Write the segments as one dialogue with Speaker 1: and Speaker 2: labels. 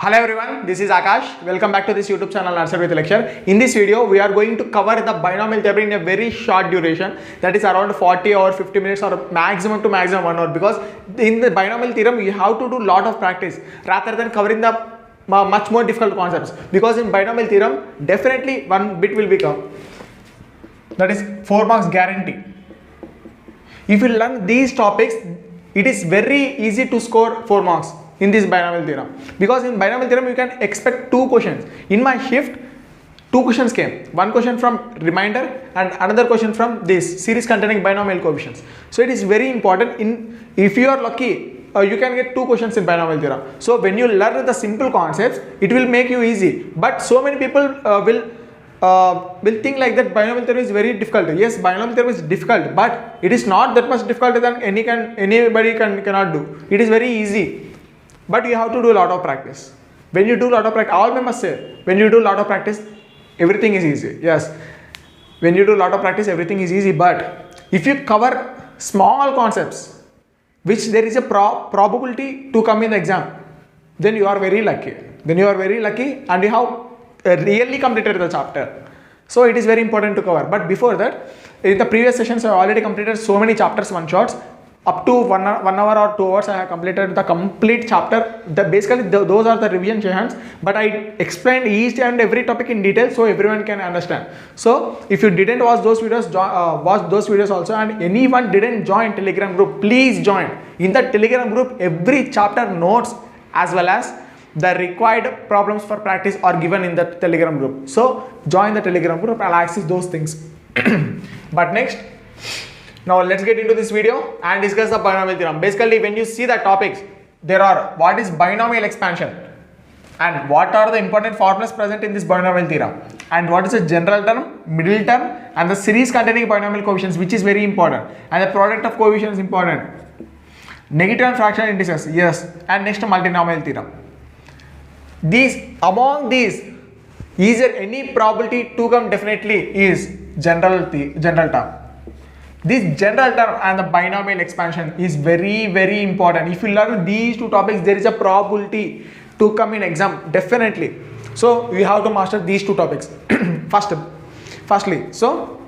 Speaker 1: Hello everyone, this is Akash. Welcome back to this YouTube channel Answer with Lecture. In this video, we are going to cover the binomial theory in a very short duration, that is around 40 or 50 minutes or maximum to maximum 1 hour, because in the binomial theorem you have to do lot of practice rather than covering the much more difficult concepts, because in binomial theorem definitely one bit will become, that is 4 marks guarantee. If you learn these topics, it is very easy to score 4 marks in this binomial theorem, because in binomial theorem you can expect 2 questions. In my shift 2 questions came, one question from remainder and another question from this series containing binomial coefficients. So it is very important. If you are lucky, you can get 2 questions in binomial theorem. So when you learn the simple concepts, it will make you easy. But so many people will think like that binomial theorem is very difficult. Yes, binomial theorem is difficult, but it is not that much difficult than anybody cannot do. It is very easy. But you have to do a lot of practice. When you do a lot of practice, all members say, when you do a lot of practice, everything is easy. Yes, when you do a lot of practice, everything is easy. But if you cover small concepts, which there is a probability to come in the exam, then you are very lucky. Then you are very lucky and you have really completed the chapter. So it is very important to cover. But before that, in the previous sessions, I have already completed so many chapters, one shots. Up to 1 hour or 2 hours, I have completed the complete chapter. Basically, those are the revision sessions, but I explained each and every topic in detail so everyone can understand. So, if you didn't watch those videos, watch those videos also. And anyone didn't join Telegram group, please join. In the Telegram group, every chapter notes as well as the required problems for practice are given in the Telegram group. So, join the Telegram group. I'll access those things. But next, now let's get into this video and discuss the binomial theorem. Basically, when you see the topics, there are what is binomial expansion and what are the important formulas present in this binomial theorem, and what is a general term, middle term, and the series containing binomial coefficients, which is very important, and the product of coefficients is important. Negative and fractional indices, yes, and next multinomial theorem. Among these, is there any probability to come? Definitely is general term. This general term and the binomial expansion is very, very important. If you learn these 2 topics, there is a probability to come in exam, definitely. So we have to master these 2 topics. Firstly, so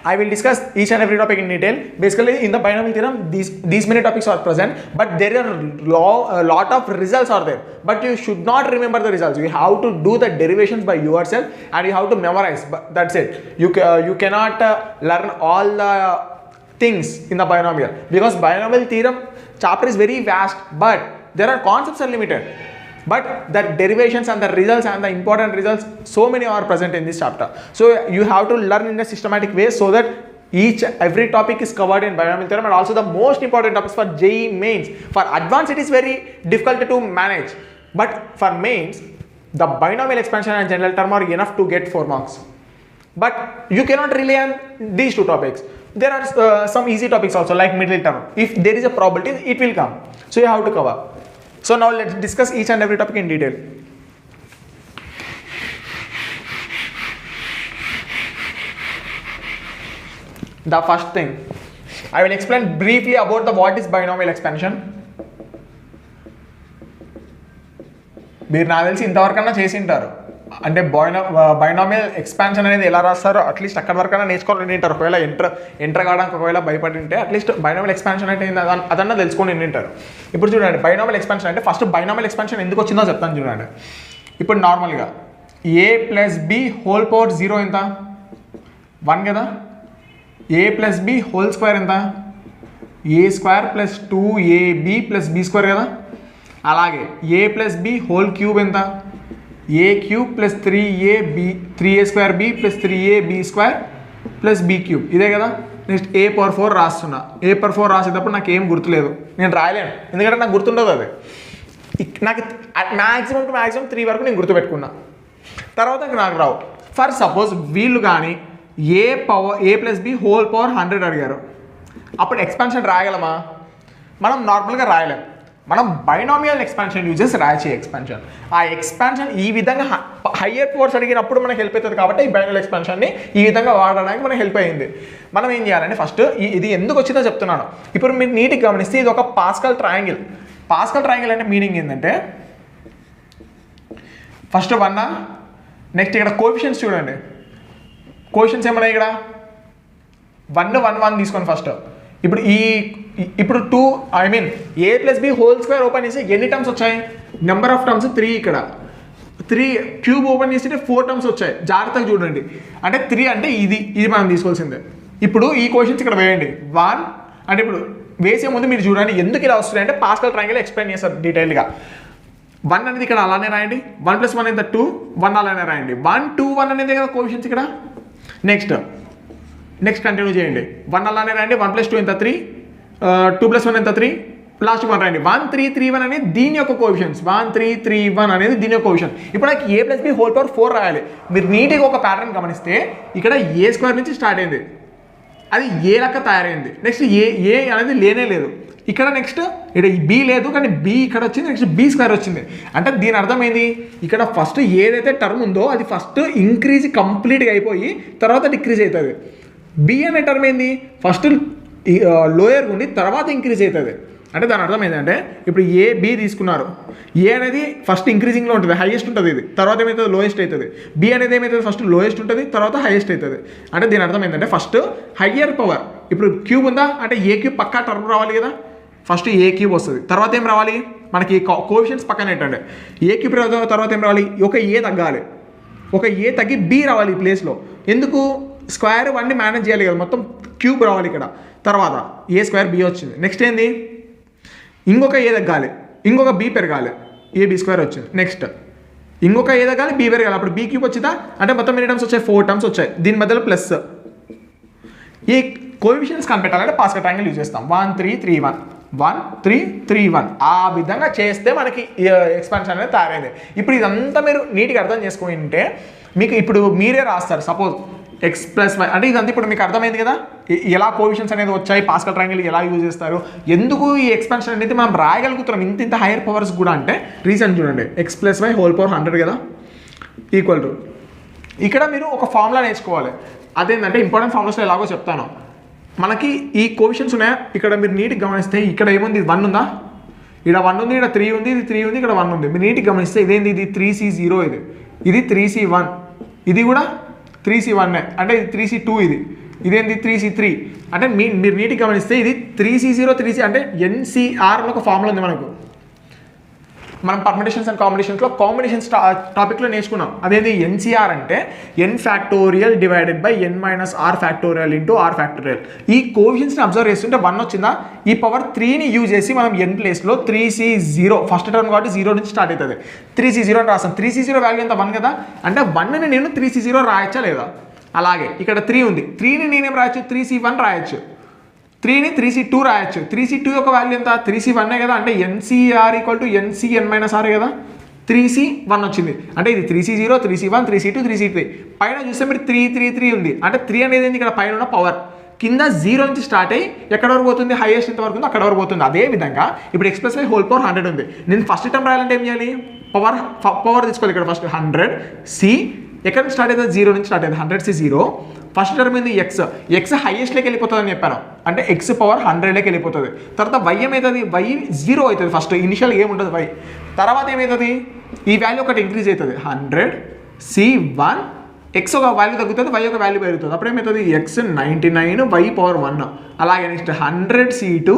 Speaker 1: I will discuss each and every topic in detail. Basically, in the binomial theorem, these many topics are present, but there are a lot of results are there. But you should not remember the results. You have to do the derivations by yourself and you have to memorize. But that's it. You cannot learn all the things in the binomial, because binomial theorem chapter is very vast, but there are concepts are limited. But the derivations and the results and the important results, so many are present in this chapter. So you have to learn in a systematic way so that every topic is covered in binomial theorem, and also the most important topics for JEE mains. For advanced, it is very difficult to manage, but for mains, the binomial expansion and general term are enough to get 4 marks. But you cannot rely on these 2 topics. There are some easy topics also, like middle term. If there is a probability, it will come. So you have to cover. So now let's discuss each and every topic in detail. The first thing, I will explain briefly about what is binomial expansion. మీరు నాకు తెలిసి ఇంతవరకన్నా చేసి ఉంటారు. అంటే binomial expansion అనేది ఎలా రాస్తారో at least అక్కడ వరకైనా నేర్చుకొని ఉంటారు. ఒకవేళ ఎంటర్ కావడానికి ఒకవేళ భయపడి ఉంటే అట్లీస్ట్ బైనామియల్ ఎక్స్పాన్షన్ అంటే అదన్నా తెలుసుకొని ఉంటారు. ఇప్పుడు చూడండి, బైనామియల్ ఎక్స్పాన్షన్ అంటే ఫస్ట్ బైనామియల్ ఎక్స్పాన్షన్ ఎందుకు వచ్చిందో చెప్తాను చూడండి. ఇప్పుడు నార్మల్గా a plus B whole power 0 ఎంత? 1 కదా. a plus B whole square ఎంత? a square plus 2ab plus b square కదా. అలాగే a plus B whole cube ఎంత? a cube plus 3a square b plus 3ab square plus b cube, ఇదే కదా. Next a power 4 రాస్తున్నా. a power 4 రాసేటప్పుడు నాకు ఏం గుర్తులేదు, నేను రాయలేను, ఎందుకంటే నాకు గుర్తుండదు. అది నాకు మ్యాక్సిమం టు మ్యాక్సిమం 3 వరకు నేను గుర్తుపెట్టుకున్నా, తర్వాత నాకు రావు. ఫర్ సపోజ్ వీళ్ళు కానీ a plus B whole power 100 అడిగారు, అప్పుడు ఎక్స్పాన్షన్ రాయగలమా? మనం నార్మల్గా రాయలేం. మనం బైనామియల్ ఎక్స్పాన్షన్ యూజ్ చేసి రాయచే ఎక్స్పాన్షన్. ఆ ఎక్స్పాన్షన్ ఈ విధంగా హయ్యర్ పవర్స్ అడిగినప్పుడు మనకు హెల్ప్ అవుతుంది, కాబట్టి ఈ బైనామియల్ ఎక్స్పాన్షన్ని ఈ విధంగా వాడడానికి మనకు హెల్ప్ అయ్యింది. మనం ఏం చేయాలంటే ఫస్ట్ ఇది ఎందుకు వచ్చిందో చెప్తున్నాను. ఇప్పుడు మీరు నీట్గా గమనిస్తే ఇది ఒక పాస్కల్ ట్రయాంగిల్. పాస్కల్ ట్రయాంగిల్ అంటే మీనింగ్ ఏంటంటే ఫస్ట్ 1. నెక్స్ట్ ఇక్కడ కోఎఫిషియెంట్స్ చూడండి, కోఎఫిషియెంట్స్ ఏమన్నాయి ఇక్కడ 1 1 1 తీసుకోండి ఫస్ట్. ఇప్పుడు 2 I mean a + b whole square open చేసి ఎన్ని టర్మ్స్ వచ్చాయి, నెంబర్ ఆఫ్ టర్మ్స్ 3, ఇక్కడ 3 క్యూబ్ ఓపెన్ చేస్తే 4 టర్మ్స్ వచ్చాయి. జాగ్రత్తగా చూడండి, అంటే 3 అంటే ఇది మనం తీసుకోవాల్సిందే. ఇప్పుడు ఈ క్వశ్చన్స్ ఇక్కడ వేయండి 1 అంటే ఇప్పుడు వేసే ముందు మీరు చూడండి ఎందుకు ఇలా వస్తున్నాయి అంటే పాస్కల్ ట్రయాంగిల్ ఎక్స్ప్లెయిన్ చేస్తారు డీటెయిల్గా. 1 అనేది ఇక్కడ అలానే రాయండి, 1 + 1 ఎంత 2, 1 అలానే రాయండి. 1 2 1 అనేది కదా కోఎఫిషియెంట్స్ ఇక్కడ. నెక్స్ట్ కంటిన్యూ చేయండి, 1 అలానే రాయండి, 1 + 2 ఎంత 3, 2 + 1 ఎంత 3, లాస్ట్ 1 రాయండి. 1 3 3 1 అనేది దీని యొక్క కోఎఫిషియెంట్స్, 1 3 3 1 అనేది దీని యొక్క కోఎఫిషియెంట్. ఇప్పుడు నాకు a + b హోల్ పవర్ 4 రాయాలి. మీరు నీట్గా ఒక ప్యాటర్న్ గమనిస్తే ఇక్కడ a² నుంచి స్టార్ట్ అయింది, అది ఏ లెక్క తయారైంది. నెక్స్ట్ ఏ అనేది లేనే లేదు ఇక్కడ. నెక్స్ట్ ఇక్కడ బి లేదు కానీ బి ఇక్కడ వచ్చింది, నెక్స్ట్ b² వచ్చింది. అంటే దీని అర్థమైంది ఇక్కడ ఫస్ట్ ఏదైతే టర్మ్ ఉందో అది ఫస్ట్ ఇంక్రీజ్ కంప్లీట్గా అయిపోయి తర్వాత డిక్రీజ్ అవుతుంది. బి అనే టర్మ్ ఏంది ఫస్ట్ లోయర్ ఉండి తర్వాత ఇంక్రీజ్ అవుతుంది. అంటే దాని అర్థం ఏంటంటే ఇప్పుడు ఏ బి తీసుకున్నారు, ఏ అనేది ఫస్ట్ ఇంక్రీజింగ్లో ఉంటుంది, హైయెస్ట్ ఉంటుంది, ఇది తర్వాత ఏమవుతుంది లోయెస్ట్ అవుతుంది. బి అనేది ఏమవుతుంది ఫస్ట్ లోయెస్ట్ ఉంటుంది తర్వాత హైయెస్ట్ అవుతుంది. అంటే దీని అర్థం ఏంటంటే ఫస్ట్ హయ్యర్ పవర్, ఇప్పుడు క్యూబ్ ఉందా అంటే ఏ క్యూబ్ పక్కా టర్మ్ రావాలి కదా, ఫస్ట్ ఏ క్యూబ్ వస్తుంది. తర్వాత ఏం రావాలి మనకి కోఎఫిషియెంట్స్ పక్కన ఏంటంటే ఏ క్యూబ్ తర్వాత ఏం రావాలి, ఒక ఏ తగ్గాలి, ఒక ఏ తగ్గి బి రావాలి ఈ ప్లేస్లో. ఎందుకు స్క్వేర్ 1ని మేనేజ్ చేయాలి కదా, మొత్తం క్యూబ్ రావాలి ఇక్కడ. తర్వాత a² b వచ్చింది. నెక్స్ట్ ఏంది ఇంకొక ఏ తగ్గాలి, ఇంకొక బి పెరగాలి, ab² వచ్చింది. నెక్స్ట్ ఇంకొక ఏ తగ్గాలి బి పెరగాలి, అప్పుడు b³ వచ్చిందా అంటే మొత్తం ఎన్ని టర్మ్స్ వచ్చాయి 4 టర్మ్స్ వచ్చాయి. దీని మధ్యలో ప్లస్ ఈ కోఎఫిషియెంట్స్ కనిపెట్టాలంటే పాస్కల్ ట్రయాంగిల్ యూజ్ చేస్తాం. 1 3 3 1 1 3 3 1 ఆ విధంగా చేస్తే మనకి ఎక్స్పాన్షన్ అనేది తయారైంది. ఇప్పుడు ఇదంతా మీరు నీట్గా అర్థం చేసుకుంటే మీకు ఇప్పుడు మీరే రాస్తారు. సపోజ్ x + y అంటే ఇదంతా ఇప్పుడు మీకు అర్థమైంది కదా, ఎలా కోఎఫిషియెంట్స్ అనేది వచ్చాయి, పాస్కల్ ట్రయాంగిల్ ఎలా యూజ్ చేస్తారు, ఎందుకు ఈ ఎక్స్పాన్షన్ అనేది మనం రాయగలుగుతున్నాం ఇంత హైయర్ పవర్స్ కూడా అంటే రీజన్ చూడండి. x + y హోల్ పవర్ 100 కదా ఈక్వల్ టు, ఇక్కడ మీరు ఒక ఫార్ములా నేర్చుకోవాలి. అదేంటంటే ఇంపార్టెంట్ ఫార్ములాస్లో ఎలాగో చెప్తాను. మనకి ఈ కోఎఫిషియెంట్స్ ఉన్నాయా ఇక్కడ మీరు నీట్గా గమనిస్తే ఇక్కడ ఏముంది 1 ఉందా, ఇక్కడ 1 ఉంది, ఇక్కడ 3 ఉంది, ఇది 3 ఉంది, ఇక్కడ 1 ఉంది. మీరు నీట్గా గమనిస్తే ఇదేంది, ఇది 3c0, ఇది 3c1, ఇది కూడా 3c1 అంటే ఇది 3c2, ఇదేంటి 3c3 అంటే మీరు నీట్గా గమనిస్తే ఇది 3c0 3c అంటే NCR అని ఒక ఫార్ములా ఉంది మనకు. మనం పర్మిటేషన్స్ అండ్ కాంబినేషన్స్లో కాంబినేషన్స్ టాపిక్లో నేర్చుకున్నాం. అదేంటి NCR అంటే n factorial divided by n - r factorial into r factorial. ఈ కోఎఫిషియెంట్స్ని అబ్జర్వ్ చేస్తుంటే 1 వచ్చిందా, ఈ పవర్ 3ని యూజ్ చేసి మనం n ప్లేస్లో 3c0 ఫస్ట్ టర్మ్ కాబట్టి 0 నుంచి స్టార్ట్ అవుతుంది, 3c0 అని రాస్తాం. 3c0 వాల్యూ ఎంత 1 కదా, అంటే 1ని నేను 3c0 రాయచ్చా లేదా. అలాగే ఇక్కడ 3 ఉంది, 3ని నేనేం రాయొచ్చు 3c1 రాయొచ్చు, 3ని 3c2 రాయొచ్చు. 3c2 యొక్క వాల్యూ ఎంత 3c1 కదా, అంటే NCR = NCn - r కదా, 3c1 వచ్చింది. అంటే ఇది 3c0 3c1 3c2 3c3. పైన చూస్తే మీరు 3 3 3 ఉంది, అంటే 3 అనేది ఇక్కడ పైన ఉన్న పవర్, కింద 0 నుంచి స్టార్ట్ అయ్యి ఎక్కడ వరకు పోతుంది, హైయెస్ట్ ఎంత వరకు ఉందో అక్కడ వరకు పోతుంది. అదేవిధంగా ఇప్పుడు x + y హోల్ పవర్ 100 ఉంది. నేను ఫస్ట్ టర్మ్ రాయాలంటే ఏం చేయాలి, పవర్ తీసుకోవాలి. ఇక్కడ ఫస్ట్ 100c ఎక్కడ నుంచి స్టార్ట్ అవుతుంది, 0 నుంచి స్టార్ట్ అవుతుంది, 100c0. ఫస్ట్ టర్మ్ ఏంది x హైయెస్ట్లోకి వెళ్ళిపోతుంది అని చెప్పాను, అంటే x పవర్ 100లోకి వెళ్ళిపోతుంది. తర్వాత y ఏమవుతుంది, y 0 అవుతుంది. ఫస్ట్ ఇనిషియల్ ఏముంటుంది y, తర్వాత ఏమవుతుంది ఈ వాల్యూ ఒకటి ఇంక్రీజ్ అవుతుంది 100c1, x ఒక వాల్యూ తగ్గుతుంది, y ఒక వాల్యూ పెరుగుతుంది. అప్పుడు ఏమవుతుంది x 99 y పవర్ 1. అలాగే నెక్స్ట్ 100c2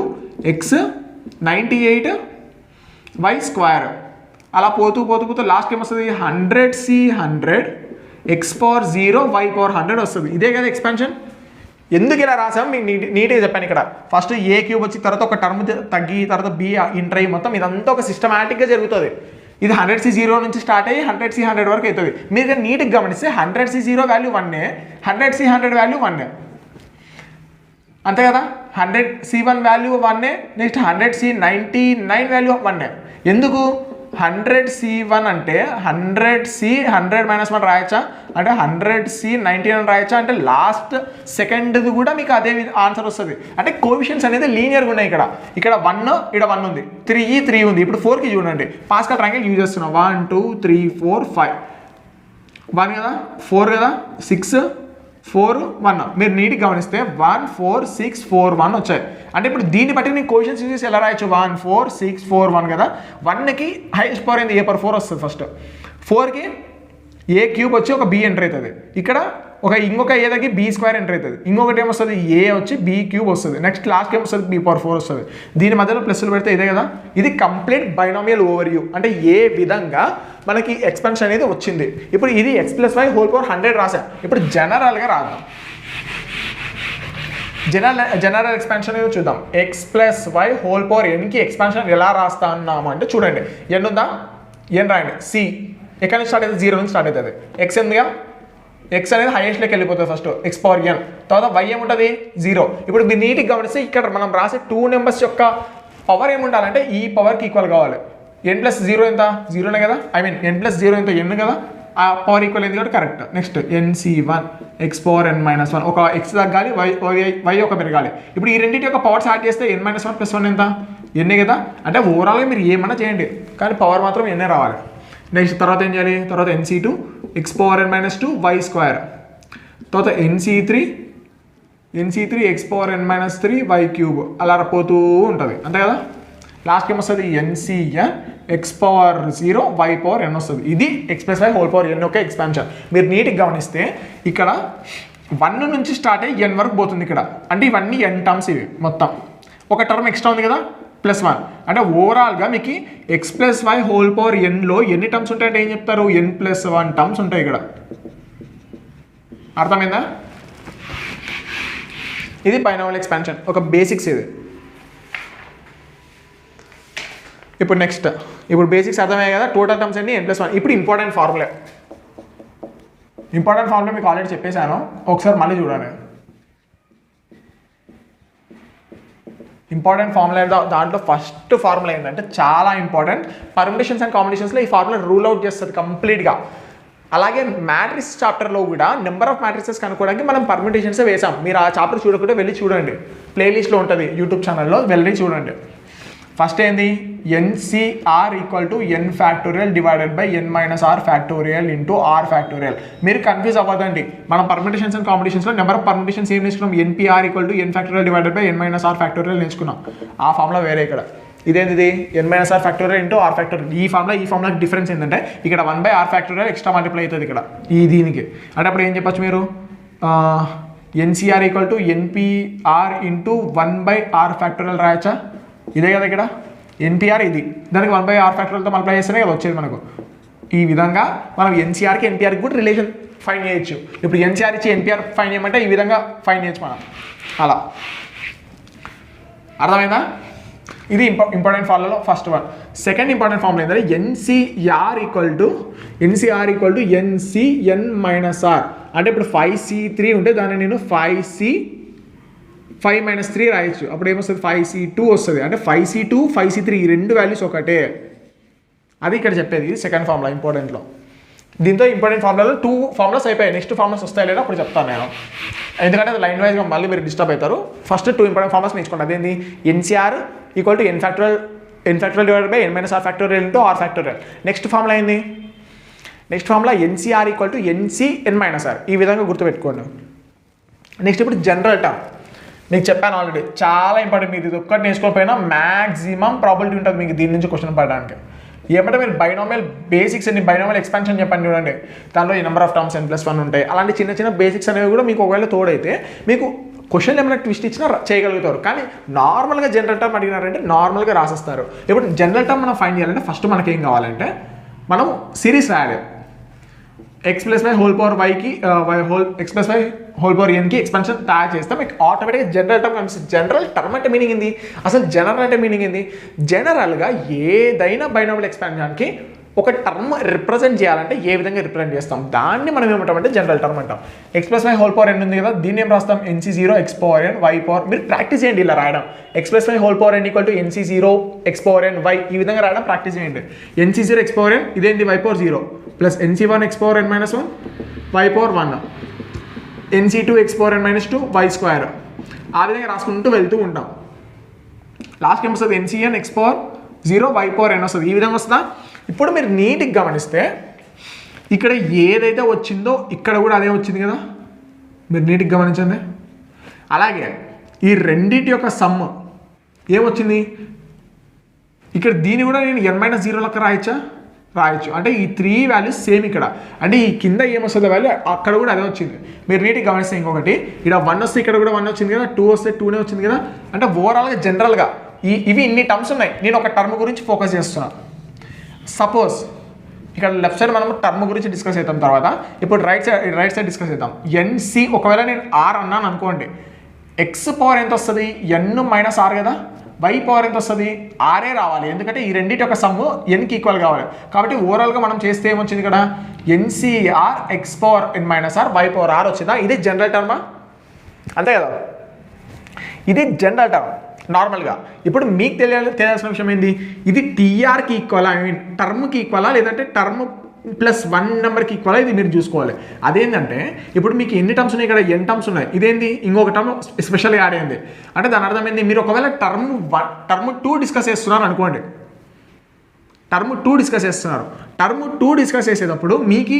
Speaker 1: x 98 y². అలా పోతూ లాస్ట్ ఏమొస్తుంది 100c100 x power 0 y power 100 వస్తుంది. ఇదే కదా ఎక్స్పాన్షన్. ఎందుకు ఇలా రాసాం మీకు నీట్గా చెప్పాను. ఇక్కడ ఫస్ట్ a³ వచ్చి తర్వాత ఒక టర్మ్ తగ్గి తర్వాత b ఇంటర్ అయ్యి మొత్తం ఇదంతా ఒక సిస్టమాటిక్గా జరుగుతుంది. ఇది 100c0 నుంచి స్టార్ట్ అయ్యి 100c100 వరకు అవుతుంది. మీరు ఇక్కడ నీట్గా గమనిస్తే 100c0 వాల్యూ 1, 100c100 వాల్యూ 1, అంతే కదా. 100c1 value 1, next 100c99 value 1. ఎందుకు 100c1 అంటే 100c 100 - 1 రాయచ్చా, అంటే 100c99 రాయచ్చా, అంటే లాస్ట్ సెకండ్ది కూడా మీకు అదే ఆన్సర్ వస్తుంది. అంటే కోఎఫిషియెంట్స్ అనేది లీనియర్గా ఉన్నాయి. ఇక్కడ 1 ఇక్కడ 1 ఉంది, 3 ఉంది. ఇప్పుడు 4కి చూడండి, పాస్కల్ ట్రయాంగిల్ యూజ్ చేస్తున్నాం. 1 2 3 4 5 1 కదా, 4 కదా, 6 4 1 మీరు నీట్గా గమనిస్తే 1 4 6 4 1 వచ్చాయి. అంటే ఇప్పుడు దీన్ని బట్టి నేను క్వశ్చన్స్ యూజ్ చేసి ఎలా రాయొచ్చు 1 4 6 4 1 కదా. 1కి హైయెస్ట్ పవర్ ఏంది a/4 వస్తుంది. ఫస్ట్ 4కి a క్యూబ్ వచ్చి ఒక b ఎంటర్ అవుతుంది. ఇక్కడ ఇంకొక ఏ దగ్గర b స్క్వేర్ ఎంటర్ అవుతుంది. ఇంకొకటి ఏమొస్తుంది a వచ్చి b క్యూబ్ వస్తుంది. నెక్స్ట్ లాస్ట్కి ఏమొస్తుంది b/4 వస్తుంది. దీని మధ్యలో ప్లస్లు పెడితే ఇదే కదా. ఇది కంప్లీట్ బైనామియల్ ఓవర్వ్యూ. అంటే ఏ విధంగా మనకి ఎక్స్పెన్షన్ అనేది వచ్చింది. ఇప్పుడు ఇది x+y/100 రాసా. ఇప్పుడు జనరల్గా రాద్దాం. జనరల్ ఎక్స్పాన్షన్ ఏదో చూద్దాం. x+y/nకి ఎక్స్పాన్షన్ ఎలా రాస్తా అన్నాము అంటే చూడండి. n ఉందా, n రాయండి. c ఎక్కడ నుంచి స్టార్ట్ అవుతుంది, 0 నుంచి స్టార్ట్ అవుతుంది. x ఎందుగా, x అనేది హైయెస్ట్లోకి వెళ్ళిపోతుంది. ఫస్ట్ x⁴n, తర్వాత y ఏముంటుంది 0. ఇప్పుడు మీరు నీట్గా గమనిస్తే ఇక్కడ మనం రాసే 2 నెంబర్స్ యొక్క పవర్ ఏముండాలంటే ఈ పవర్కి ఈక్వల్ కావాలి. n+0 ఎంత 0నే కదా, n+0 ఎంత n కదా, ఆ పవర్ ఈక్వల్ అయింది కాబట్టి కరెక్ట్. నెక్స్ట్ nc1 x⁻n−1 ఒక x తగ్గాలి, y ఒక పెరగాలి. ఇప్పుడు ఈ రెండింటి యొక్క పవర్స్ యాడ్ చేస్తే n−1 + 1 ఎంత n కదా. అంటే ఓవరాల్గా మీరు ఏమన్నా చేయండి కానీ పవర్ మాత్రం n రావాలి. నెక్స్ట్ తర్వాత ఏం చేయాలి, తర్వాత nc2 x⁻n−2 y², తర్వాత nc3 x⁻n−3 y³ అలా పోతూ ఉంటుంది అంతే కదా. లాస్ట్కి ఏమొస్తుంది ncn x⁻0 y⁻n వస్తుంది. ఇది x+y/n యొక్క ఎక్స్పాన్షన్. మీరు నీట్గా గమనిస్తే ఇక్కడ 1 నుంచి స్టార్ట్ అయ్యి n వరకు పోతుంది ఇక్కడ. అంటే ఇవన్నీ n టర్మ్స్ ఇవి మొత్తం. ఒక టర్మ్ ఎక్స్ట్రా ఉంది కదా +1. అంటే ఓవరాల్గా మీకు x+y/nలో ఎన్ని టర్మ్స్ ఉంటాయంటే ఏం చెప్తారు, n+1 టర్మ్స్ ఉంటాయి ఇక్కడ. అర్థమైందా. ఇది బైనామియల్ ఎక్స్పాన్షన్ ఒక బేసిక్స్ ఇది. ఇప్పుడు నెక్స్ట్ బేసిక్స్ అర్థమయ్యాయి కదా. టోటల్ టర్మ్స్ అన్ని n+1. ఇప్పుడు ఇంపార్టెంట్ ఫార్ములా మీకు ఆల్రెడీ చెప్పేశాను, ఒకసారి మళ్ళీ చూడండి. ఇంపార్టెంట్ ఫార్ములా దాంట్లో ఫస్ట్ ఫార్ములా ఏంటంటే చాలా ఇంపార్టెంట్. పర్మిటేషన్స్ అండ్ కాంబినేషన్స్లో ఈ ఫార్ములా రూల్ అవుట్ చేస్తుంది కంప్లీట్గా. అలాగే మ్యాట్రిక్స్ చాప్టర్లో కూడా నెంబర్ ఆఫ్ మ్యాట్రిక్సెస్ కనుక్కోవడానికి మనం పర్మిటేషన్స్ వేసాం. మీరు ఆ చాప్టర్ చూడకుంటే వెళ్ళి చూడండి, ప్లేలిస్ట్లో ఉంటుంది యూట్యూబ్ ఛానల్లో, వెళ్ళి చూడండి. ఫస్ట్ ఏంది NCR = n factorial divided by n-r factorial into r factorial. మీరు కన్ఫ్యూజ్ అవ్వదండి. మనం పర్మిటేషన్స్ అండ్ కాంబినేషన్స్లో నెంబర్ ఆఫ్ పర్మిటేషన్స్ ఏం నేర్చుకున్నాం, NPR = n factorial divided by n-r factorial నేర్చుకున్నాం. ఆ ఫార్ములా వేరే ఇక్కడ. ఇదేంటిది n-r factorial into r factorial. ఈ ఫార్ములాకి డిఫరెన్స్ ఏంటంటే ఇక్కడ 1/r ఫ్యాక్టోరియల్ ఎక్స్ట్రా మల్టిప్లై అవుతుంది ఇక్కడ దీనికి. అంటే అప్పుడు ఏం చెప్పచ్చు మీరు, NCR = NPR into 1/r factorial రాయచ్చా. ఇదే కదా ఇక్కడ NPR, ఇది దానికి 1/r ఫ్యాక్టోరియల్తో మల్టిప్లై చేస్తేనే కదా వచ్చేది మనకు. ఈ విధంగా మనం NCRకి NPRకి కూడా రిలేషన్ ఫైండ్ చేయొచ్చు. ఇప్పుడు NCR ఇచ్చి NPR ఫైండ్ చేయమంటే ఈ విధంగా ఫైండ్ చేయొచ్చు మనం. అలా అర్థమైందా. ఇది ఇంపార్టెంట్ ఫార్ములాలో first one. Second important formula ఏంటంటే NCR = NCn-r. అంటే ఇప్పుడు 5c3 ఉంటే దాన్ని నేను 5 - 3 రాయొచ్చు. అప్పుడు ఏమొస్తుంది 5c2 వస్తుంది. అంటే 5c2 5c3 ఈ రెండు వాల్యూస్ ఒకటే. అది ఇక్కడ చెప్పేది సెకండ్ ఫార్ములా ఇంపార్టెంట్లో. దీంతో ఇంపార్టెంట్ ఫార్ములాలో 2 ఫార్ములాస్ అయిపోయాయి. నెక్స్ట్ ఫార్ములాస్ వస్తాయి లేదా అప్పుడు చెప్తాను నేను, ఎందుకంటే అది లైన్ వైజ్గా మళ్ళీ మీరు డిస్టర్బ్ అవుతారు. ఫస్ట్ 2 ఇంపార్టెంట్ ఫార్ములాస్ నేర్చుకోండి. అదేంటి NCR = n factorial divided by n-r factorial into r factorial. Next formula ఏంది, నెక్స్ట్ ఫార్ములా NCR = NCn-r. ఈ విధంగా గుర్తుపెట్టుకోండి. నెక్స్ట్ ఇప్పుడు జనరల్ టర్మ్ మీకు చెప్పాను ఆల్రెడీ, చాలా ఇంపార్టెంట్. మీరు ఇది ఒక్కటి నేర్చుకోకపోయినా మ్యాక్సిమం ప్రాబిలిటీ ఉంటుంది మీకు దీని నుంచి క్వశ్చన్ పడడానికి. ఏమంటే మీరు బైనామియల్ బేసిక్స్ అని, బైనామియల్ ఎక్స్పాన్షన్ చెప్పండి చూడండి, దాంట్లో ఈ నెంబర్ ఆఫ్ టర్మ్స్ n+1 ఉంటాయి. అలాంటి చిన్న చిన్న బేసిక్స్ అనేవి కూడా మీకు ఒకవేళ తోడైతే మీకు క్వశ్చన్ ఏమైనా ట్విస్ట్ ఇచ్చినా చేయగలుగుతారు. కానీ నార్మల్గా జనరల్ టర్మ్ అడిగినారంటే నార్మల్గా రాసేస్తారు. ఇప్పుడు జనరల్ టర్మ్ మనం ఫైండ్ చేయాలంటే ఫస్ట్ మనకి ఏం కావాలంటే మనం సిరీస్ రాయాలి. x+y/yకి x+y/nకి ఎక్స్పాన్షన్ తయారు చేస్తే మీకు ఆటోమేటిక్గా జనరల్ టర్మ్ కనిపిస్తుంది. జనరల్ టర్మ్ అంటే మీనింగ్ ఏంది, అసలు జనరల్ అంటే మీనింగ్ ఏంది, జనరల్గా ఏదైనా బైనామియల్ ఎక్స్పాన్షన్కి ఒక టర్మ్ రిప్రజెంట్ చేయాలంటే ఏ విధంగా రిప్రజెంట్ చేస్తాం, దాన్ని మనం ఏమంటామంటే జనరల్ టర్మ్ అంటాం. x+y/n ఉంది కదా, దీన్ని ఏం రాస్తాం NC0 x⁻n y. మీరు ప్రాక్టీస్ చేయండి ఇలా రాయడం. x+y/n = NC0 x⁻n y. ఈ విధంగా రాయడం ప్రాక్టీస్ చేయండి. NC0 x⁻n ఇదేంటి y/0 plus NC1 x⁻n-1 y/1 NC2 x⁻n-2 y². ఆ విధంగా రాసుకుంటూ వెళ్తూ ఉంటాం. లాస్ట్కి ఏమొస్తుంది NCn x⁻0 y/n వస్తుంది. ఈ విధంగా వస్తుందా. ఇప్పుడు మీరు నీట్గా గమనిస్తే ఇక్కడ ఏదైతే వచ్చిందో ఇక్కడ కూడా అదే వచ్చింది కదా. మీరు నీట్గా గమనించండి. అలాగే ఈ రెండింటి యొక్క సమ్ ఏమొచ్చింది, ఇక్కడ దీన్ని కూడా నేను n-0 లెక్క రాయొచ్చు. అంటే ఈ 3 వాల్యూస్ సేమ్ ఇక్కడ, అంటే ఈ కింద ఏమొస్తుందో వాల్యూ అక్కడ కూడా అదే వచ్చింది. మీరు నీట్గా గమనిస్తే ఇంకొకటి, ఇక్కడ 1 వస్తే ఇక్కడ కూడా 1 వచ్చింది కదా, 2 వస్తే 2నే వచ్చింది కదా. అంటే ఓవరాల్గా జనరల్గా ఇవి ఇన్ని టర్మ్స్ ఉన్నాయి. నేను ఒక టర్మ్ గురించి ఫోకస్ చేస్తున్నాను. సపోజ్ ఇక్కడ లెఫ్ట్ సైడ్ మనం టర్మ్ గురించి డిస్కస్ చేద్దాం తర్వాత. ఇప్పుడు రైట్ సైడ్ డిస్కస్ చేద్దాం. NC ఒకవేళ నేను R అన్నాను అనుకోండి, X పవర్ ఎంత వస్తుంది, n-r కదా, Y పవర్ ఎంత వస్తుంది, ఆరే రావాలి. ఎందుకంటే ఈ రెండింటి యొక్క సమ్ము nకి ఈక్వల్ కావాలి. కాబట్టి ఓవరాల్గా మనం చేస్తే ఏమొచ్చింది ఇక్కడ, NCR X power n-r Y power r వచ్చిందా. ఇది జనరల్ టర్మా, అంతే కదా, ఇది జనరల్ టర్మ్ నార్మల్గా. ఇప్పుడు మీకు తెలియాల్సిన విషయం ఏంది, ఇది TRకి ఈక్వలా, ఐ మీన్ టర్మ్కి ఈక్వలా, లేదంటే టర్మ్ +1 నెంబర్కి ఈక్వలా, ఇది మీరు చూసుకోవాలి. అదేంటంటే ఇప్పుడు మీకు ఎన్ని టర్మ్స్ ఉన్నాయి, ఇక్కడ n టర్మ్స్ ఉన్నాయి, ఇదేంది ఇంకొక టర్మ్ స్పెషల్గా యాడ్ అయింది. అంటే దాని అర్థం ఏంది, మీరు ఒకవేళ టర్మ్ 2 డిస్కస్ చేస్తున్నారు అనుకోండి, టర్మ్ 2 డిస్కస్ చేసేటప్పుడు మీకు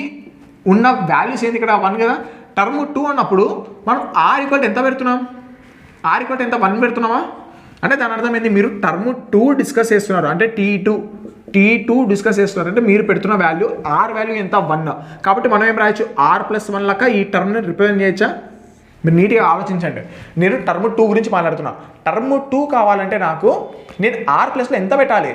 Speaker 1: ఉన్న వాల్యూస్ ఏంది, ఇక్కడ 1 కదా, టర్మ్ 2 అన్నప్పుడు మనం r ఎంత పెడుతున్నాం, r ఎంత 1 పెడుతున్నామా. అంటే దాని అర్థం ఏంది, మీరు టర్మ్ 2 డిస్కస్ చేస్తున్నారు, అంటే T2 డిస్కస్ చేస్తున్నారు, అంటే మీరు పెడుతున్న వాల్యూ R వాల్యూ ఎంత 1. కాబట్టి మనం ఏం రాయొచ్చు, R+1 లెక్క ఈ టర్మ్ని రిప్రజెంట్ చేయొచ్చా. మీరు నీట్గా ఆలోచించండి. నేను టర్మ్ 2 గురించి మాట్లాడుతున్నా. టర్మ్ 2 కావాలంటే నాకు నేను R+లో ఎంత పెట్టాలి,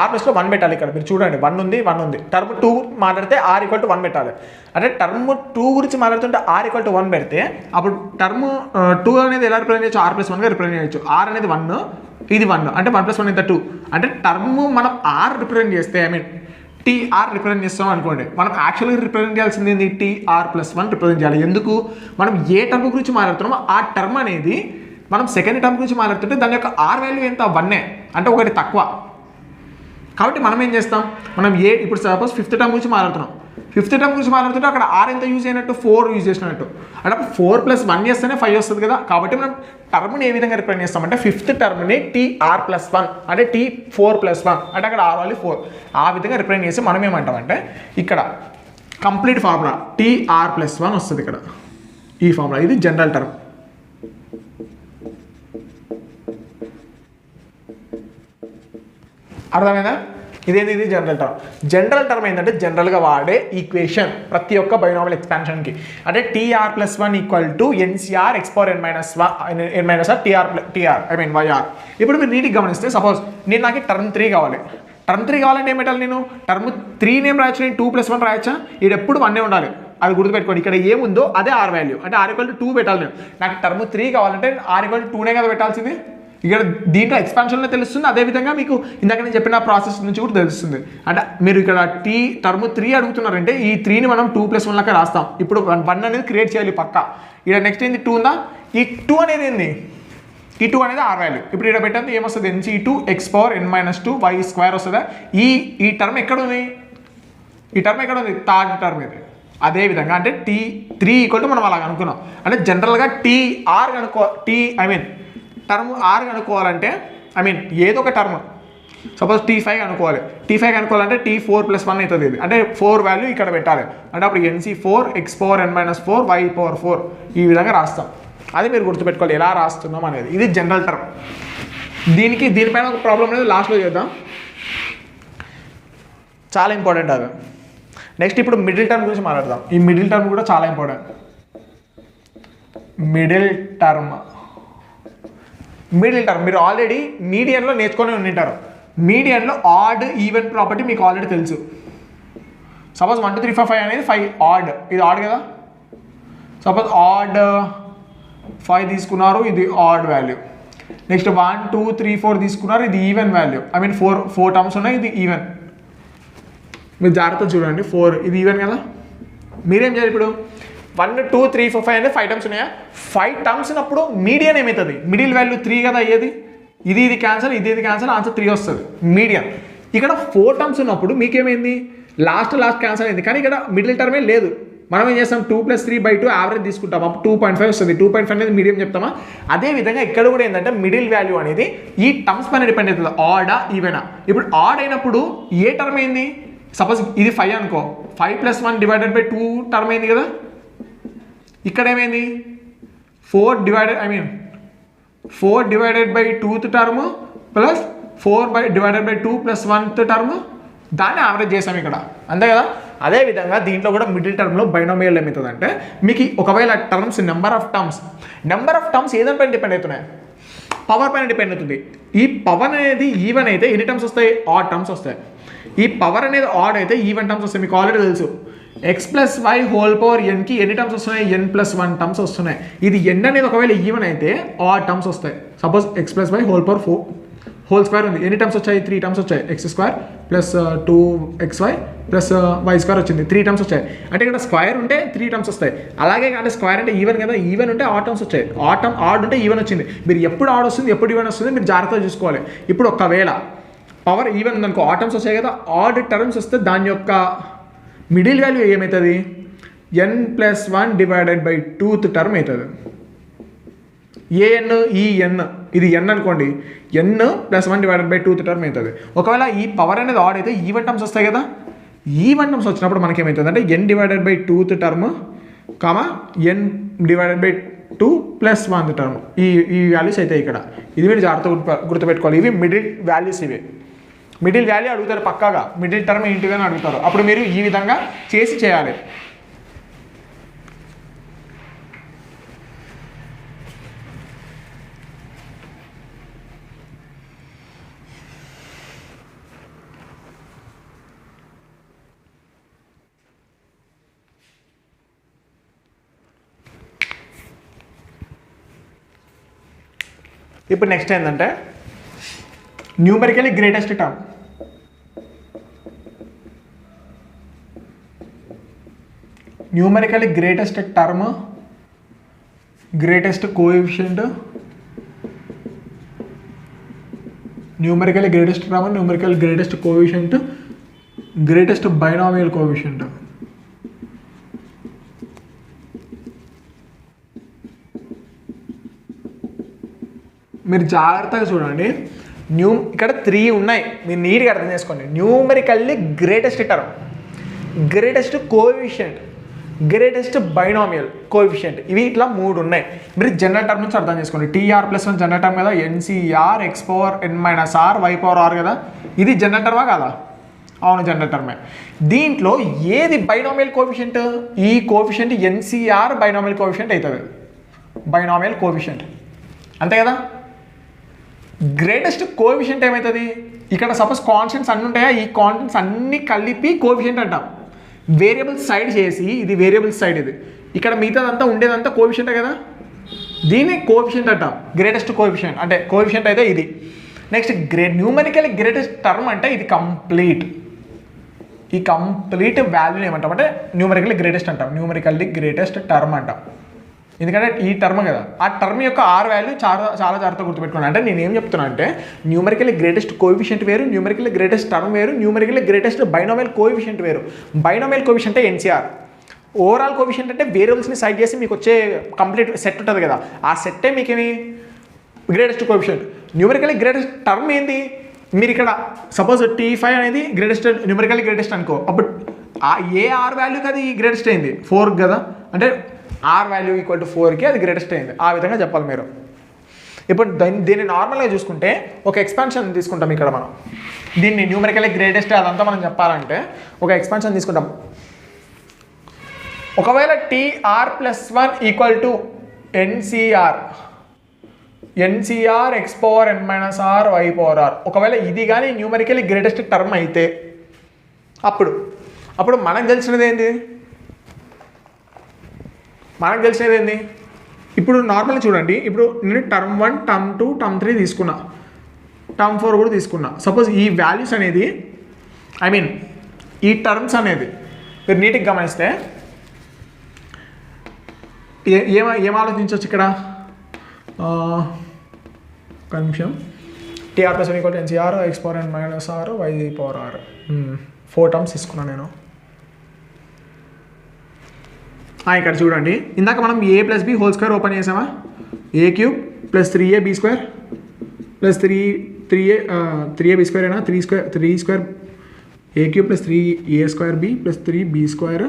Speaker 1: R+లో 1 పెట్టాలి. ఇక్కడ మీరు చూడండి 1 ఉంది. టర్మ్ 2 మాట్లాడితే R=1 పెట్టాలి. అంటే టర్మ్ 2 గురించి మాట్లాడుతుంటే R=1 పెడితే అప్పుడు టర్మ్ 2 అనేది ఎలా రిప్రజెంట్ చేయొచ్చు, R+1గా రిప్రజెంట్ చేయొచ్చు. R అనేది 1, ఇది 1, అంటే 1+1 ఎంత 2. అంటే టర్మ్ మనం R రిప్రజెంట్ చేస్తే, ఐ మీన్ TR రిప్రజెంట్ చేస్తాం అనుకోండి, మనం యాక్చువల్గా రిప్రజెంట్ చేయాల్సింది ఏంది, TR+1 రిప్రజెంట్ చేయాలి. ఎందుకు, మనం ఏ టర్మ్ గురించి మాట్లాడుతున్నామో ఆ టర్మ్ అనేది మనం సెకండ్ టర్మ్ గురించి మాట్లాడుతుంటే దాని యొక్క R వాల్యూ ఎంత 1, అంటే ఒకటి తక్కువ. కాబట్టి మనం ఏం చేస్తాం, మనం ఇప్పుడు సపోజ్ ఫిఫ్త్ టర్మ్ గురించి మాట్లాడుతుంటే అక్కడ R ఎంత యూజ్ అయినట్టు, 4 యూజ్ చేసినట్టు. అంటే 4+1 చేస్తేనే 5 వస్తుంది కదా. కాబట్టి మనం టర్మ్ని ఏ విధంగా రిప్రజెంట్ చేస్తామంటే ఫిఫ్త్ టర్మ్ని TR+1, అంటే T4+1, అంటే అక్కడ R వాల్యూ 4, ఆ విధంగా రిప్రజెంట్ చేసి మనం ఏమంటామంటే ఇక్కడ కంప్లీట్ ఫార్ములా TR+1 వస్తుంది ఇక్కడ, ఈ ఫార్ములా. ఇది జనరల్ టర్మ్. అర్థమైందా, ఇది జనరల్ టర్మ్ ఏంటంటే జనరల్గా వాడే ఈక్వేషన్ ప్రతి ఒక్క బైనామియల్ ఎక్స్పాన్షన్కి. అంటే TR+1 = NCR X power n-r TR I mean YR. ఇప్పుడు మీరు నీట్గా గమనిస్తే సపోజ్ నాకు టర్మ్ 3 కావాలి. టర్మ్ 3 కావాలంటే ఏం పెట్టాలి, నేను టర్మ్ 3 నేమ్ రాయొచ్చు, నేను 2+1 రాయొచ్చా. ఇది ఎప్పుడు 1 ఉండాలి, అది గుర్తుపెట్టుకోండి. ఇక్కడ ఏముందో అదే R వాల్యూ, అంటే R=2 పెట్టాలి. నేను నాకు టర్మ్ 3 కావాలంటే R=2నే కదా పెట్టాల్సింది. ఇక్కడ దీంట్లో ఎక్స్పాన్షన్లో తెలుస్తుంది. అదేవిధంగా మీకు ఇందాక నేను చెప్పిన ప్రాసెస్ నుంచి కూడా తెలుస్తుంది. అంటే మీరు ఇక్కడ టర్మ్ 3 అడుగుతున్నారంటే ఈ 3ని మనం 2+1 లెక్క రాస్తాం. ఇప్పుడు 1 అనేది క్రియేట్ చేయాలి పక్క. ఇక్కడ నెక్స్ట్ ఏంది 2 ఉందా, ఈ 2 అనేది ఏంది, ఈ 2 అనేది R వాల్యూ. ఇప్పుడు ఇక్కడ పెట్టండి ఏమొస్తుంది, NC2 X power n-2 Y² వస్తుందా. ఈ టర్మ్ ఎక్కడ ఉంది, థర్డ్ టర్మ్ ఇది. అదేవిధంగా అంటే T3 మనం అలాగ అనుకున్నాం. అంటే జనరల్గా TR టర్మ్ R కనుక్కోవాలంటే, ఐ మీన్ ఏదో ఒక టర్మ్ సపోజ్ T5 కనుక్కోవాలంటే T4+1 అవుతుంది. ఇది అంటే 4 వాల్యూ ఇక్కడ పెట్టాలి. అంటే అప్పుడు NC4 X power n-4 Y power 4 ఈ విధంగా రాస్తాం. అది మీరు గుర్తుపెట్టుకోవాలి ఎలా రాస్తున్నాం అనేది. ఇది జనరల్ టర్మ్. దీనిపైన ఒక ప్రాబ్లం అనేది లాస్ట్లో చేద్దాం, చాలా ఇంపార్టెంట్ అది. నెక్స్ట్ ఇప్పుడు మిడిల్ టర్మ్ గురించి మాట్లాడదాం. ఈ మిడిల్ టర్మ్ కూడా చాలా ఇంపార్టెంట్. మిడిల్ టర్మ్ మీరు ఆల్రెడీ మీడియన్లో నేర్చుకొని ఉంటారు. మీడియన్లో ఆడ్ ఈవెన్ ప్రాపర్టీ మీకు ఆల్రెడీ తెలుసు. సపోజ్ 1 2 3 4 5 అనేది 5 ఆడ్, ఇది ఆడ్ కదా. సపోజ్ ఆడ్ 5 తీసుకున్నారు, ఇది ఆడ్ వాల్యూ. నెక్స్ట్ 1 2 3 4 తీసుకున్నారు, ఇది even value. I mean 4 terms ఉన్నాయి, ఇది ఈవెన్. మీరు జాగ్రత్త చూడండి, 4 ఇది ఈవెన్ కదా. మీరేం చేయాలి ఇప్పుడు, 1 2 3 4 5 అనేది 5 టర్మ్స్ ఉన్నాయా. 5 టర్మ్స్ ఉన్నప్పుడు మీడియన్ ఏమవుతుంది, మిడిల్ వాల్యూ 3 కదా అయ్యేది. ఇది క్యాన్సల్, ఇది క్యాన్సల్, ఆన్సర్ 3 వస్తుంది మీడియన్. ఇక్కడ 4 టర్మ్స్ ఉన్నప్పుడు మీకేమైంది, లాస్ట్ క్యాన్సల్ అయింది. కానీ ఇక్కడ మిడిల్ టర్మే లేదు. మనం ఏం చేస్తాం, 2+3/2 యావరేజ్ తీసుకుంటాం, అప్పుడు 2.5 వస్తుంది. 2.5 అనేది మీడియం చెప్తామా. అదేవిధంగా ఇక్కడ కూడా ఏంటంటే మిడిల్ వాల్యూ అనేది ఈ టర్మ్స్ పైన డిపెండ్ అవుతుంది, ఆడా ఈవెనా. ఇప్పుడు ఆడ్ అయినప్పుడు ఏ టర్మ్ అయింది, సపోజ్ ఇది 5 అనుకో, 5+1 / 2 టర్మ్ అయింది కదా. ఇక్కడ ఏమైంది 4 divided by 2th term plus 4 divided by 2 plus 1th term, దాన్ని యావరేజ్ చేసాం ఇక్కడ, అంతే కదా. అదేవిధంగా దీంట్లో కూడా మిడిల్ టర్మ్లో బైనామియల్ ఏమవుతుంది అంటే మీకు ఒకవేళ టర్మ్స్ నెంబర్ ఆఫ్ టర్మ్స్ ఏదానిపైన డిపెండ్ అవుతున్నాయి, పవర్ పైన డిపెండ్ అవుతుంది. ఈ పవర్ అనేది ఈవెన్ అయితే ఎన్ని టర్మ్స్ వస్తాయి, ఆడ్ టర్మ్స్ వస్తాయి. ఈ పవర్ అనేది ఆడ్ అయితే ఈవెన్ టర్మ్స్ వస్తాయి. మీకు ఆల్రెడీ తెలుసు x+y n కి ఎన్ని టర్మ్స్ వస్తున్నాయి, n+1 టర్మ్స్ వస్తున్నాయి. ఇది n అనేది ఒకవేళ ఈవెన్ అయితే ఆడ్ టర్మ్స్ వస్తాయి. సపోజ్ x+y² ఉంది, ఎన్ని టర్మ్స్ వచ్చాయి, 3 టర్మ్స్ వచ్చాయి. x² plus 2xy plus y² వచ్చింది, 3 టర్మ్స్ వచ్చాయి. అంటే ఇక్కడ స్క్వేర్ ఉంటే 3 టర్మ్స్ వస్తాయి. అలాగే అంటే స్క్వేర్ అంటే ఈవెన్ కదా, ఈవెన్ ఉంటే ఆడ్ టర్మ్స్ వచ్చాయి. ఆడ్ ఉంటే ఈవెన్ వచ్చింది. మీరు ఎప్పుడు ఆడ్ వస్తుంది ఎప్పుడు ఈవెన్ వస్తుంది మీరు జాగ్రత్తగా చూసుకోవాలి. ఇప్పుడు ఒకవేళ పవర్ ఈవెన్ ఉందనుకో, ఆడ్ టర్మ్స్ వచ్చాయి కదా, ఆడ్ టర్మ్స్ వస్తే దాని యొక్క మిడిల్ వాల్యూ ఏమవుతుంది, n+1 divided by 2th term అవుతుంది. ఈ n ఇది n అనుకోండి, n+1 divided by 2th term అవుతుంది. ఒకవేళ ఈ పవర్ అనేది ఆడ్ అయితే ఈవెన్ టర్మ్స్ వస్తాయి కదా, ఈవెన్ టర్మ్స్ వచ్చినప్పుడు మనకి ఏమవుతుంది అంటే n divided by 2th term n divided by 2 plus 1th term, ఈ వాల్యూస్ అయితే ఇక్కడ. ఇది మీరు జాగ్రత్తగా గుర్తుపెట్టుకోవాలి. ఇవి మిడిల్ వాల్యూస్. ఇవి మిడిల్ వాల్యూ అడుగుతారు పక్కాగా, మిడిల్ టర్మ్ ఏంటిది అని అడుగుతారు. అప్పుడు మీరు ఈ విధంగా చేయాలి. ఇప్పుడు నెక్స్ట్ ఏంటంటే numerically greatest term. Numerically greatest term, greatest coefficient, numerically greatest term, numerical greatest coefficient, greatest binomial coefficient. మీరు జాగ్రత్తగా చూడండి. ఇక్కడ 3 ఉన్నాయి, మీరు నీట్గా అర్థం చేసుకోండి. Numerically greatest term, greatest coefficient, greatest binomial coefficient, ఇవి ఇట్లా 3 ఉన్నాయి. మీరు జనరల్ టర్మ్ నుంచి అర్థం చేసుకోండి. TR+1 జనరల్ టర్మ్ కదా, NCR x⁻n−r y⁻r కదా, ఇది జనరల్ టర్మా కాదా? అవును, జనరల్ టర్మే. దీంట్లో ఏది బైనామియల్ కోఎఫిషియంట్? ఈ కోఎఫిషియంట్ NCR బైనామియల్ కోఎఫిషియంట్ అవుతుంది, బైనామియల్ కోఎఫిషియంట్, అంతే కదా. గ్రేటెస్ట్ కోఎఫిషియంట్ ఏమవుతుంది, ఇక్కడ సపోజ్ కాన్స్టెంట్స్ అన్నీ ఉంటాయా, ఈ కాన్స్టెంట్స్ అన్నీ కలిపి కోఎఫిషియంట్ అంటాం. వేరియబుల్స్ సైడ్ చేసి, ఇది వేరియబుల్స్ సైడ్, ఇది ఇక్కడ మిగతాదంతా ఉండేదంతా కోఎఫిషియంటే కదా, దీన్ని కోఎఫిషియంట్ అంటాం. గ్రేటెస్ట్ కోఎఫిషియంట్ అంటే కోఎఫిషియంట్ అయితే ఇది. నెక్స్ట్ న్యూమరికల్ గ్రేటెస్ట్ టర్మ్ అంటే ఇది కంప్లీట్, ఈ కంప్లీట్ వాల్యూని ఏమంటాం అంటే న్యూమరికల్లీ గ్రేటెస్ట్ అంటాం, న్యూమరికల్లీ గ్రేటెస్ట్ టర్మ్ అంటాం. ఎందుకంటే ఈ టర్మ్ కదా, ఆ టర్మ్ యొక్క R వాల్యూ చాలా జాగ్రత్తగా గుర్తుపెట్టుకోండి. అంటే నేను ఏం చెప్తున్నా అంటే న్యూమరికల్లీ గ్రేటెస్ట్ కోఎఫిషియంట్ వేరు, న్యూమరికల్లీ గ్రేటెస్ట్ టర్మ్ వేరు, న్యూమరికల్లీ గ్రేటెస్ట్ బైనామియల్ కోఎఫిషియంట్ వేరు. బైనామియల్ కోఎఫిషియంట్ అంటే NCR, ఓవరాల్ కోఎఫిషియంట్ అంటే వేరియబుల్స్ని సైడ్ చేసి మీకు వచ్చే కంప్లీట్ సెట్ ఉంటుంది కదా, ఆ సెట్టే మీకు ఏమి greatest coefficient. Numerically greatest term ఏంది, మీరు ఇక్కడ సపోజ్ T5 అనేది గ్రేటెస్ట్, న్యూమరికల్లీ గ్రేటెస్ట్ అనుకో, అప్పుడు ఏ R వాల్యూకి అది గ్రేటెస్ట్ అయింది 4 కదా, అంటే R వాల్యూ = 4కి అది గ్రేటెస్ట్ అయింది. ఆ విధంగా చెప్పాలి మీరు. ఇప్పుడు దీన్ని నార్మల్గా చూసుకుంటే ఒక ఎక్స్పాన్షన్ తీసుకుంటాం. ఇక్కడ మనం దీన్ని న్యూమరికల్లీ గ్రేటెస్ట్ అదంతా మనం చెప్పాలంటే ఒక ఎక్స్పాన్షన్ తీసుకుంటాం. ఒకవేళ TR+1 = NCR x⁻n−r y⁻r, ఒకవేళ ఇది కానీ న్యూమరికల్లీ గ్రేటెస్ట్ టర్మ్ అయితే అప్పుడు మనకు తెలిసినది ఏంటి, ఇప్పుడు నార్మల్గా చూడండి. ఇప్పుడు నేను టర్మ్ 1, టర్మ్ 2, టర్మ్ 3 తీసుకున్నా, టర్మ్ 4 కూడా తీసుకున్నా. సపోజ్ ఈ వాల్యూస్ అనేది ఈ టర్మ్స్ అనేది మీరు నీట్గా గమనిస్తే ఏం ఆలోచించవచ్చు ఇక్కడ, ఒక నిమిషం. TR+1 = NCR x⁻n−r y⁻r, 4 terms తీసుకున్నాను నేను. ఇక్కడ చూడండి, ఇందాక మనం a+b² ఓపెన్ చేసామా, a³ + 3ab² + 3ab² అయినా 3² a cube plus 3a² b plus 3b²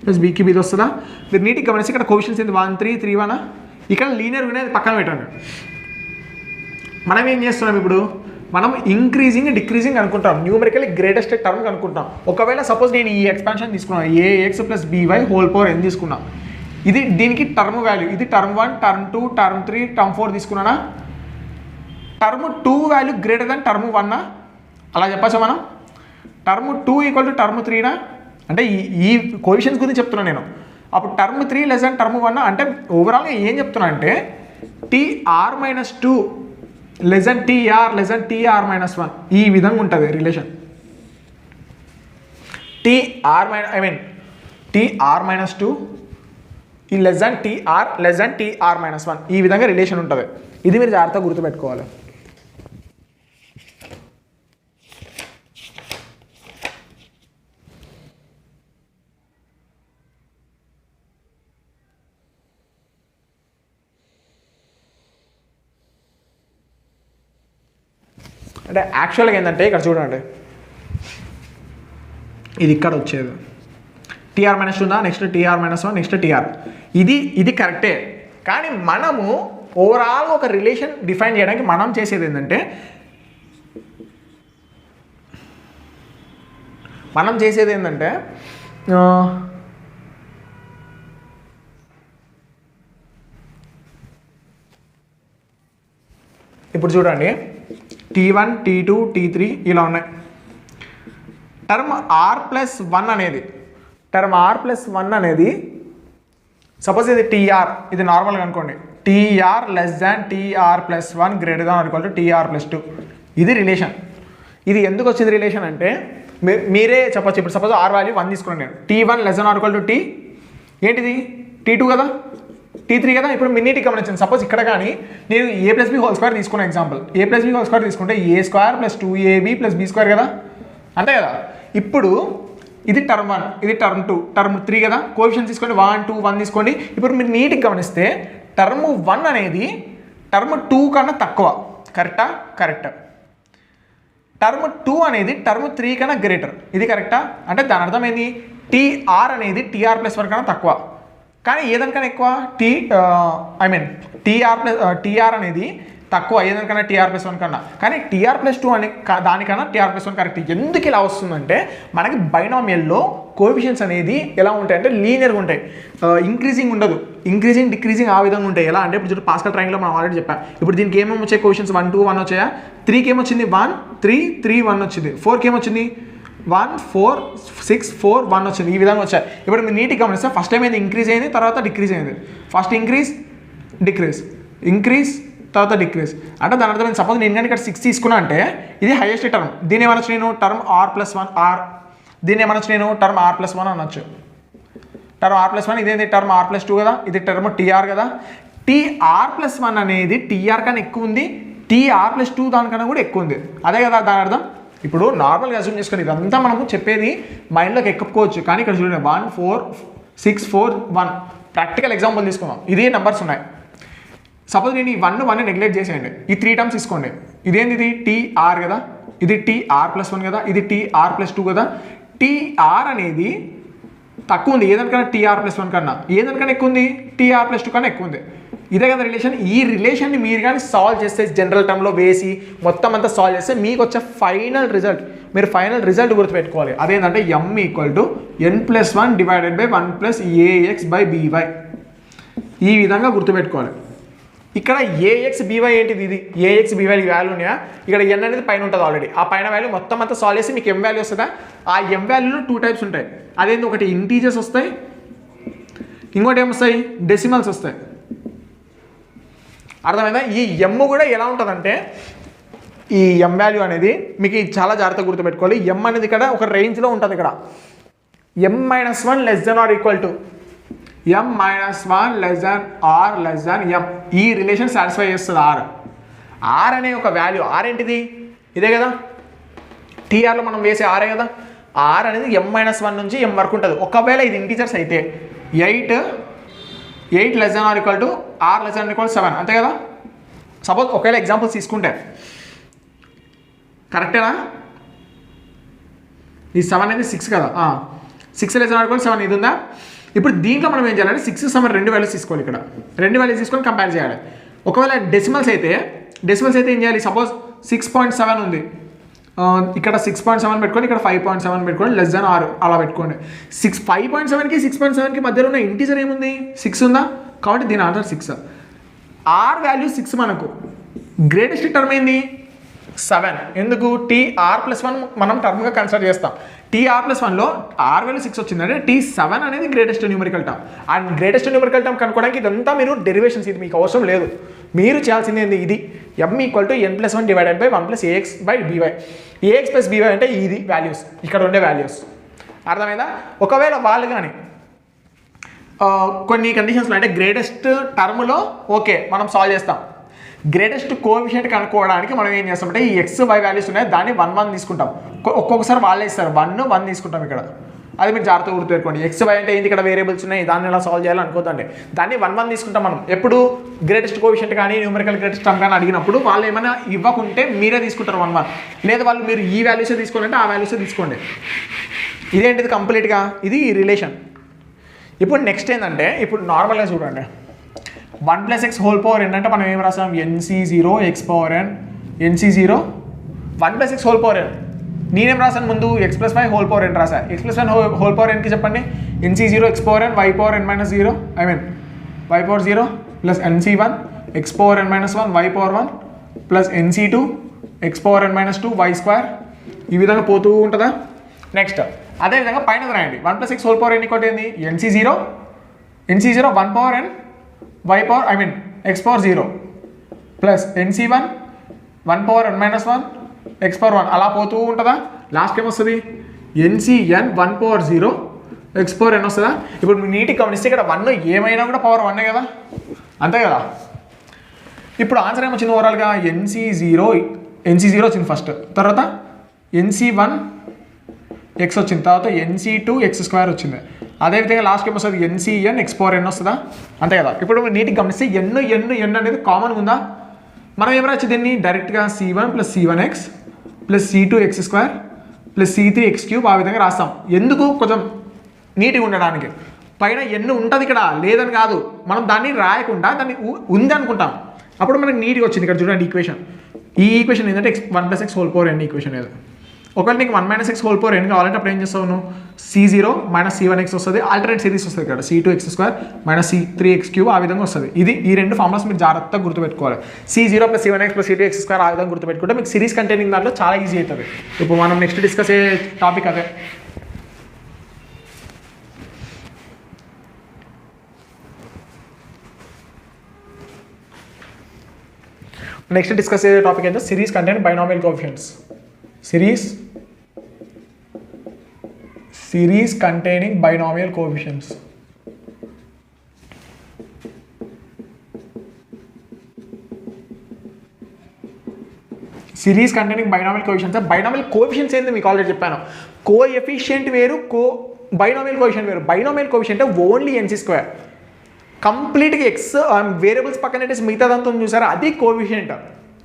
Speaker 1: plus b cube ఇది వస్తుందా? మీరు నీట్గా గమనిస్తే ఇక్కడ కోఎఫిషియెంట్స్ ఏంది 1 3 3 1 ఇక్కడ లీనియర్ అనేది పక్కన పెట్టండి. మనం ఏం చేస్తున్నాం ఇప్పుడు, మనం ఇంక్రీజింగ్ డిక్రీజింగ్ అనుకుంటాం, న్యూమరికల్లీ గ్రేటెస్ట్ టర్మ్ అనుకుంటాం. ఒకవేళ సపోజ్ నేను ఈ ఎక్స్పాన్షన్ తీసుకున్నాను ax plus by whole power n తీసుకున్నా, ఇది దీనికి టర్మ్ వాల్యూ, ఇది టర్మ్ 1 టర్మ్ 2 టర్మ్ 3 టర్మ్ 4 తీసుకున్నానా, term 2 value greater than term 1 అలా చెప్పచ్చా మనం? టర్మ్ 2 ఈక్వల్ టు టర్మ్ 3 అంటే ఈ కోఎఫిషియెంట్స్ గురించి చెప్తున్నాను నేను. అప్పుడు టర్మ్ 3 లెస్ దాన్ టర్మ్ 1 అంటే ఓవరాల్గా ఏం చెప్తున్నా అంటే tr-2 లెస్ దాన్ tr-1 ఈ విధంగా ఉంటుంది రిలేషన్. tr-2 ఈ లెస్ దాన్ tr-1 ఈ విధంగా రిలేషన్ ఉంటుంది. ఇది మీరు జాగ్రత్తగా గుర్తుపెట్టుకోవాలి. అంటే యాక్చువల్గా ఏంటంటే ఇక్కడ చూడండి, ఇది ఇక్కడ వచ్చేది tr-2 ఉందా, నెక్స్ట్ tr-1 నెక్స్ట్ tr, ఇది కరెక్టే. కానీ మనము ఓవరాల్ ఒక రిలేషన్ డిఫైన్ చేయడానికి మనం చేసేది ఏంటంటే, ఇప్పుడు చూడండి t1 t2 t3 ఇలా ఉన్నాయి. టర్మ్ r+1 అనేది సపోజ్ ఇది tr, ఇది నార్మల్గా అనుకోండి, tr less than tr+1 greater than equal to tr+2 ఇది రిలేషన్. ఇది ఎందుకు వచ్చింది రిలేషన్ అంటే మీరే చెప్పచ్చు. ఇప్పుడు సపోజ్ r వాల్యూ 1 తీసుకున్నాను నేను, t1 less than equal to t ఏంటిది t2 కదా, t3 కదా. ఇప్పుడు మిన్నీటి గమనించండి, సపోజ్ ఇక్కడ కానీ నేను a+b² తీసుకున్న ఎగ్జాంపుల్, a+b² తీసుకుంటే a² + 2ab + b² కదా, అంతే కదా. ఇప్పుడు ఇది టర్మ్ 1, ఇది టర్మ్ 2, టర్మ్ 3 కదా. కోఎఫిషియెంట్స్ తీసుకోండి 1 2 1 తీసుకోండి. ఇప్పుడు మీరు నీట్గా గమనిస్తే టర్మ్ 1 అనేది టర్మ్ 2 కన్నా తక్కువ, కరెక్టా? కరెక్ట్. టర్మ్ 2 అనేది టర్మ్ 3 కన్నా గ్రేటర్, ఇది కరెక్టా? అంటే దాని అర్థం ఏంది, tr అనేది tr+1 కన్నా తక్కువ, కానీ ఏదానికన్నా ఎక్కువ tr అనేది తక్కువ ఏదానికన్నా tr+1 కన్నా, కానీ tr+2 అనే దానికన్నా tr+1 కరెక్ట్. ఎందుకు ఇలా వస్తుందంటే మనకి బైనామియల్లో కోఎఫిషియెంట్స్ అనేది ఎలా ఉంటాయి అంటే లీనియర్గా ఉంటాయి, ఇంక్రీజింగ్ ఉండదు, ఇంక్రీజింగ్ డిక్రీజింగ్ ఆ విధంగా ఉంటాయి. ఎలా అంటే ఇప్పుడు పాస్కల్ ట్రయాంగిల్లో మనం ఆల్రెడీ చెప్పాం. ఇప్పుడు దీనికి ఏమేమి వచ్చాయి కోఎఫిషియెంట్స్ 1 2 1 వచ్చాయా, 3కి ఏమొచ్చింది 1 3 3 1 వచ్చింది, 4కి ఏమొచ్చింది 1 4 6 4 1 వచ్చింది, ఈ విధంగా వచ్చాయి. ఇప్పుడు మీరు నీట్గా గమనిస్తే ఫస్ట్ టైం ఏది ఇంక్రీజ్ అయింది, తర్వాత డిక్రీజ్ అయింది, ఫస్ట్ ఇంక్రీజ్ తర్వాత డిక్రీజ్. అంటే దాని అర్థం సపోజ్ నేను కానీ ఇక్కడ 6 తీసుకున్నా అంటే ఇది హైయెస్ట్ టర్మ్, దీని ఏమనొచ్చు నేను టర్మ్ r+1 దీన్ని ఏమనొచ్చు నేను టర్మ్ r+1 అనొచ్చు. టర్మ్ r+1 ఇదేంటి టర్మ్ r+2 కదా, ఇది టర్మ్ tr కదా. tr+1 అనేది tr కన్నా ఎక్కువ ఉంది, tr+2 దానికన్నా కూడా ఎక్కువ ఉంది, అదే కదా దాని అర్థం. ఇప్పుడు నార్మల్గా అజ్యూమ్ చేసుకొని ఇదంతా మనము చెప్పేది మైండ్లోకి ఎక్కిపోవచ్చు, కానీ ఇక్కడ చూడండి 1 4 6 4 1 ప్రాక్టికల్ ఎగ్జాంపుల్ తీసుకుందాం. ఇదే నెంబర్స్ ఉన్నాయి. సపోజ్ నేను ఈ 1 నెగ్లెక్ట్ చేసేయండి, ఈ 3 టర్మ్స్ తీసుకోండి. ఇదేంది, ఇది tr కదా, ఇది tr+1 కదా, ఇది tr+2 కదా. tr అనేది తక్కువ ఉంది ఏదానికన్నా tr+1 కన్నా, ఏదానికన్నా ఎక్కువ ఉంది tr+2 కన్నా ఎక్కువ ఉంది, ఇదే కదా రిలేషన్. ఈ రిలేషన్ని మీరు కానీ సాల్వ్ చేస్తే జనరల్ టర్మ్లో వేసి మొత్తం అంతా సాల్వ్ చేస్తే మీకు వచ్చే ఫైనల్ రిజల్ట్, మీరు ఫైనల్ రిజల్ట్ గుర్తుపెట్టుకోవాలి. అదేంటంటే m = n+1 / 1 + ax/by ఈ విధంగా గుర్తుపెట్టుకోవాలి. ఇక్కడ ax/by ఏంటిది, ఇది ax/by వాల్యూ ఉన్నాయా, ఇక్కడ n అనేది పైన ఉంటుంది ఆల్రెడీ, ఆ పైన వాల్యూ మొత్తం అంతా సాల్వ్ చేసి మీకు m వాల్యూ వస్తుందా. ఆ m వాల్యూలో 2 టైప్స్ ఉంటాయి, అదేంటి ఒకటి ఇంటీజర్స్ వస్తాయి, ఇంకోటి ఏమొస్తాయి డెసిమల్స్ వస్తాయి. అర్థమైందా? ఈ m కూడా ఎలా ఉంటుందంటే, ఈ m వాల్యూ అనేది మీకు చాలా జాగ్రత్తగా గుర్తుపెట్టుకోవాలి. m అనేది ఇక్కడ ఒక రేంజ్లో ఉంటుంది, ఇక్కడ m-1 <= m-1 r m ఈ రిలేషన్ సాటిస్ఫై చేస్తుంది r అనే ఒక వాల్యూ. r ఏంటిది, ఇదే కదా, tr లో మనం వేసే r కదా. r అనేది m-1 నుంచి m వరకు ఉంటుంది. ఒకవేళ ఇది ఇంటీజర్స్ అయితే 8 <= r <= 7 అంతే కదా. సపోజ్ ఒకవేళ ఎగ్జాంపుల్స్ తీసుకుంటే కరెక్టేనా, ఈ 7 అనేది 6 కదా, 6 లెస్ ఆర్ 7 ఇది ఉందా. ఇప్పుడు దీంట్లో మనం ఏం చేయాలంటే 6 సమ 2 వాల్యూస్ తీసుకోవాలి. ఇక్కడ 2 వాల్యూస్ తీసుకొని కంపేర్ చేయాలి. ఒకవేళ డెసిమల్స్ అయితే ఏం చేయాలి, సపోజ్ 6.7 ఉంది, ఇక్కడ 6.7 పెట్టుకోండి, ఇక్కడ 5.7 పెట్టుకోండి, లెస్ దాన్ 6 అలా పెట్టుకోండి. 5.7కి 6.7కి మధ్యలో ఉన్న ఇంటీజర్ ఏముంది, 6 ఉందా, కాబట్టి దీని ఆన్సర్ 6. ఆర్ వాల్యూ 6 మనకు, గ్రేటెస్ట్ టర్మ్ ఏంది 7. ఎందుకు TR+1 మనం టర్మ్గా కన్సిడర్ చేస్తాం. TR+1లో ఆర్ వాల్యూ 6 వచ్చిందంటే T7 అనేది greatest numerical term. And greatest numerical term కనుక్కోవడానికి ఇదంతా మీరు డెరివేషన్స్, ఇది మీకు అవసరం లేదు. మీరు చేయాల్సింది ఏంది, ఇది m=n+1 divided by 1 + ax/by. ax+by అంటే ఇది వాల్యూస్, ఇక్కడ ఉండే వాల్యూస్. అర్థమైందా. ఒకవేళ వాళ్ళు కానీ కొన్ని కండిషన్స్లో అంటే గ్రేటెస్ట్ టర్మ్లో ఓకే మనం సాల్వ్ చేస్తాం. గ్రేటెస్ట్ కోఎఫిషియంట్ కనుక్కోవడానికి మనం ఏం చేస్తామంటే ఈ x, y వాల్యూస్ ఉన్నాయి, దాన్ని 1 1 తీసుకుంటాం. ఒక్కొక్కసారి వాళ్ళే ఇస్తారు, 1 1 తీసుకుంటాం ఇక్కడ. అది మీరు జాగ్రత్తగా గుర్తుపెట్టుకోండి. x, y అంటే ఏంటి, ఇక్కడ వేరియబుల్స్ ఉన్నాయి, దాన్ని ఎలా సాల్వ్ చేయాలి అనుకోదండి. దాన్ని 1 1 తీసుకుంటాం మనం. ఎప్పుడు గ్రేటెస్ట్ కోఎఫిషియంట్ కానీ న్యూమరికల్ గ్రేటెస్ట్ టర్మ్ కానీ అడిగినప్పుడు వాళ్ళు ఏమైనా ఇవ్వకుంటే మీరే తీసుకుంటారు 1 1. లేదా వాళ్ళు మీరు ఈ వాల్యూసే తీసుకోవాలంటే ఆ వాల్యూసే తీసుకోండి. ఇదేంటిది కంప్లీట్గా ఇది ఈ రిలేషన్. ఇప్పుడు నెక్స్ట్ ఏంటంటే ఇప్పుడు నార్మల్గా చూడండి, 1 + x హోల్ పవర్ n అంటే మనం ఏం రాసాం, NC0 x power n, NC0 1 + x whole power n. నేనేం రాసాను ముందు, x+y హోల్ పవర్ n రాసా. x+1 హోల్ పవర్ nకి చెప్పండి, NC0 x power n y power n - 0 y power 0 plus NC1 x power n - 1 y power 1 plus NC2 x power n - 2 y square. ఈ విధంగా పోతూ ఉంటుందా. Next అదేవిధంగా పైన రాయండి, 1 + x whole power n ఇంకోటి ఏంది, NC0 1 power n y power x power 0 plus NC1 1 power n - 1 x power 1 అలా పోతూ ఉంటుందా. లాస్ట్ ఏమొస్తుంది, NCn 1 power 0 x power n వస్తుందా. ఇప్పుడు మీరు నీట్గా గమనిస్తే ఇక్కడ 1 ఏమైనా కూడా పవర్ 1 కదా, అంతే కదా. ఇప్పుడు ఆన్సర్ ఏమొచ్చింది ఓవరాల్గా, NC0 వచ్చింది ఫస్ట్, తర్వాత NC1 x వచ్చింది, తర్వాత NC2 x² వచ్చింది. అదేవిధంగా లాస్ట్కి ఏమొస్తుంది, NCn x పవర్ n వస్తుందా, అంతే కదా. ఇప్పుడు నీట్గా గమనిస్తే n అనేది కామన్గా ఉందా. మనం ఏం రావచ్చు దీన్ని డైరెక్ట్గా C1 + C1x plus C2 x² plus C3 x³ ఆ విధంగా రాస్తాం. ఎందుకు, కొంచెం నీట్గా ఉండడానికి. పైన n ఉంటుంది ఇక్కడ, లేదని కాదు, మనం దాన్ని రాయకుండా దాన్ని ఉంది అనుకుంటాం, అప్పుడు మనకి నీట్గా వచ్చింది. ఇక్కడ చూడండి ఈక్వేషన్, ఈ ఈక్వేషన్ ఏంటంటే 1 + x whole power n equation ఏదో. ఒకవేళ నీకు 1 - x హోల్ పవర్ n కావాలంటే అప్పుడు ఏం చేస్తావు నువ్వు, C0 - C1x వస్తుంది, ఆల్టర్నేట్ సిరీస్ వస్తుంది ఇక్కడ, C2 x² - C3 x³ ఆ విధంగా వస్తుంది. ఇది ఈ రెండు ఫార్ములాస్ మీరు జాగ్రత్తగా గుర్తుపెట్టుకోవాలి. C0 + C1x + C2 x² ఆ విధంగా గుర్తుపెట్టుకుంటే మీకు సిరీస్ కంటైనింగ్ దాంట్లో చాలా ఈజీ అవుతుంది. ఇప్పుడు మనం నెక్స్ట్ డిస్కస్ అయ్యే టాపిక్ అదే. నెక్స్ట్ డిస్కస్ అయ్యే టాపిక్ అయితే series contain binomial coefficients. Series containing binomial coefficients. Series containing binomial coefficients. Binomial coefficients ఏంటి మీకు ఆల్రెడీ చెప్పాను. కోఎఫిషియంట్ వేరు, బైనామియల్ కోఎఫిషియంట్ వేరు. బైనామియల్ కోఎఫిషియంట్ ఓన్లీ NC², కంప్లీట్గా ఎక్స్ వేరియబుల్స్ పక్కన పెట్టేసి మిగతాదంతా చూసారా, అది కోఎఫిషియంట్.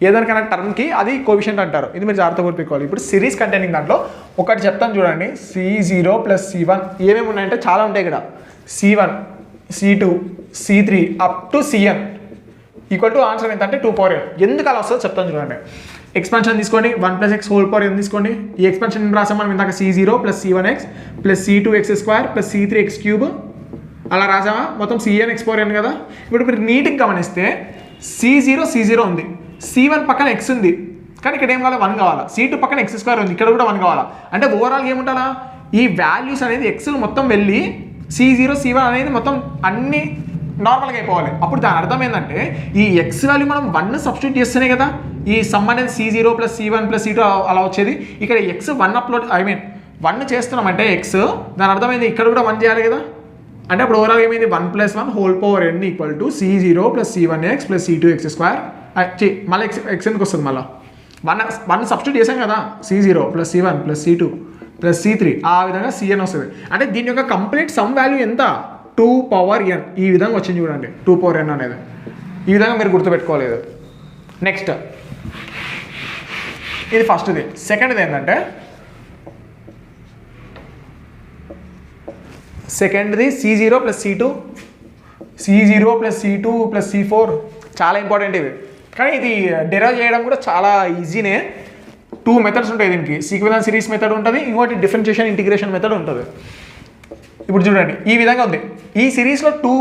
Speaker 1: ఏదైనా టర్మ్కి అది కోఎఫిషియంట్ అంటారు. ఇది మీరు జాగ్రత్తగా గుర్తుపెట్టుకోవాలి. ఇప్పుడు సిరీస్ కంటైనింగ్ దాంట్లో ఒకటి చెప్తాను చూడండి, C0 + C1 ఏమేమి ఉన్నాయంటే చాలా ఉంటాయి ఇక్కడ. C1 C2 C3 up to Cn equal to answer ఎంత అంటే 2 పవర్ n. ఎందుకు అలా వస్తుందో చెప్తాను చూడండి. ఎక్స్పాన్షన్ తీసుకోండి, 1 + x హోల్ పవర్ n తీసుకోండి. ఈ ఎక్స్పాన్షన్ రాసాం మనం ఇందాక, C0 + C1x + C2 x² + C3 x³ అలా రాసామా, మొత్తం Cn x పవర్ n కదా. ఇప్పుడు మీరు నీట్గా గమనిస్తే C0 ఉంది, C1 పక్కన x ఉంది, కానీ ఇక్కడ ఏం కావాలి, 1 కావాలా. C2 పక్కన x² ఉంది, ఇక్కడ కూడా 1 కావాలా. అంటే ఓవరాల్ ఏముంటారా, ఈ వాల్యూస్ అనేది x మొత్తం వెళ్ళి C0 C1 అనేది మొత్తం అన్ని నార్మల్గా అయిపోవాలి. అప్పుడు దాని అర్థం ఏంటంటే ఈ x వాల్యూ మనం 1 సబ్స్టిట్యూట్ చేస్తేనే కదా ఈ సమ్ అనేది C0 + C1 + C2 అలా వచ్చేది. ఇక్కడ x 1 చేస్తున్నామంటే x, దాని అర్థమైంది ఇక్కడ కూడా 1 చేయాలి కదా. అంటే అప్పుడు ఓవరాల్ ఏమైంది, 1 + 1 whole power n equal to C0 + C1x + C2 x². మళ్ళీ x ఎందుకు వస్తుంది, మళ్ళీ 1 సబ్స్టిట్యూట్ చేసాం కదా, C0 + C1 + C2 + C3 ఆ విధంగా Cn వస్తుంది. అంటే దీని యొక్క కంప్లీట్ సమ్ వాల్యూ ఎంత, 2 పవర్ n. ఈ విధంగా వచ్చింది చూడండి, 2 పవర్ n అనేది. ఈ విధంగా మీరు గుర్తుపెట్టుకోలేదు. నెక్స్ట్ ఇది ఫస్ట్ది. సెకండ్ది ఏంటంటే సెకండ్ది C0 plus C2 plus C4 చాలా ఇంపార్టెంట్ ఇవి. కానీ ఇది డెరైవ్ చేయడం కూడా చాలా ఈజీనే. 2 మెథడ్స్ ఉంటాయి దీనికి, సీక్వెన్స్ సిరీస్ మెథడ్ ఉంటుంది, ఇంకోటి డిఫరెన్షియేషన్ ఇంటిగ్రేషన్ మెథడ్ ఉంటుంది. ఇప్పుడు చూడండి ఈ విధంగా ఉంది. ఈ సిరీస్లో 2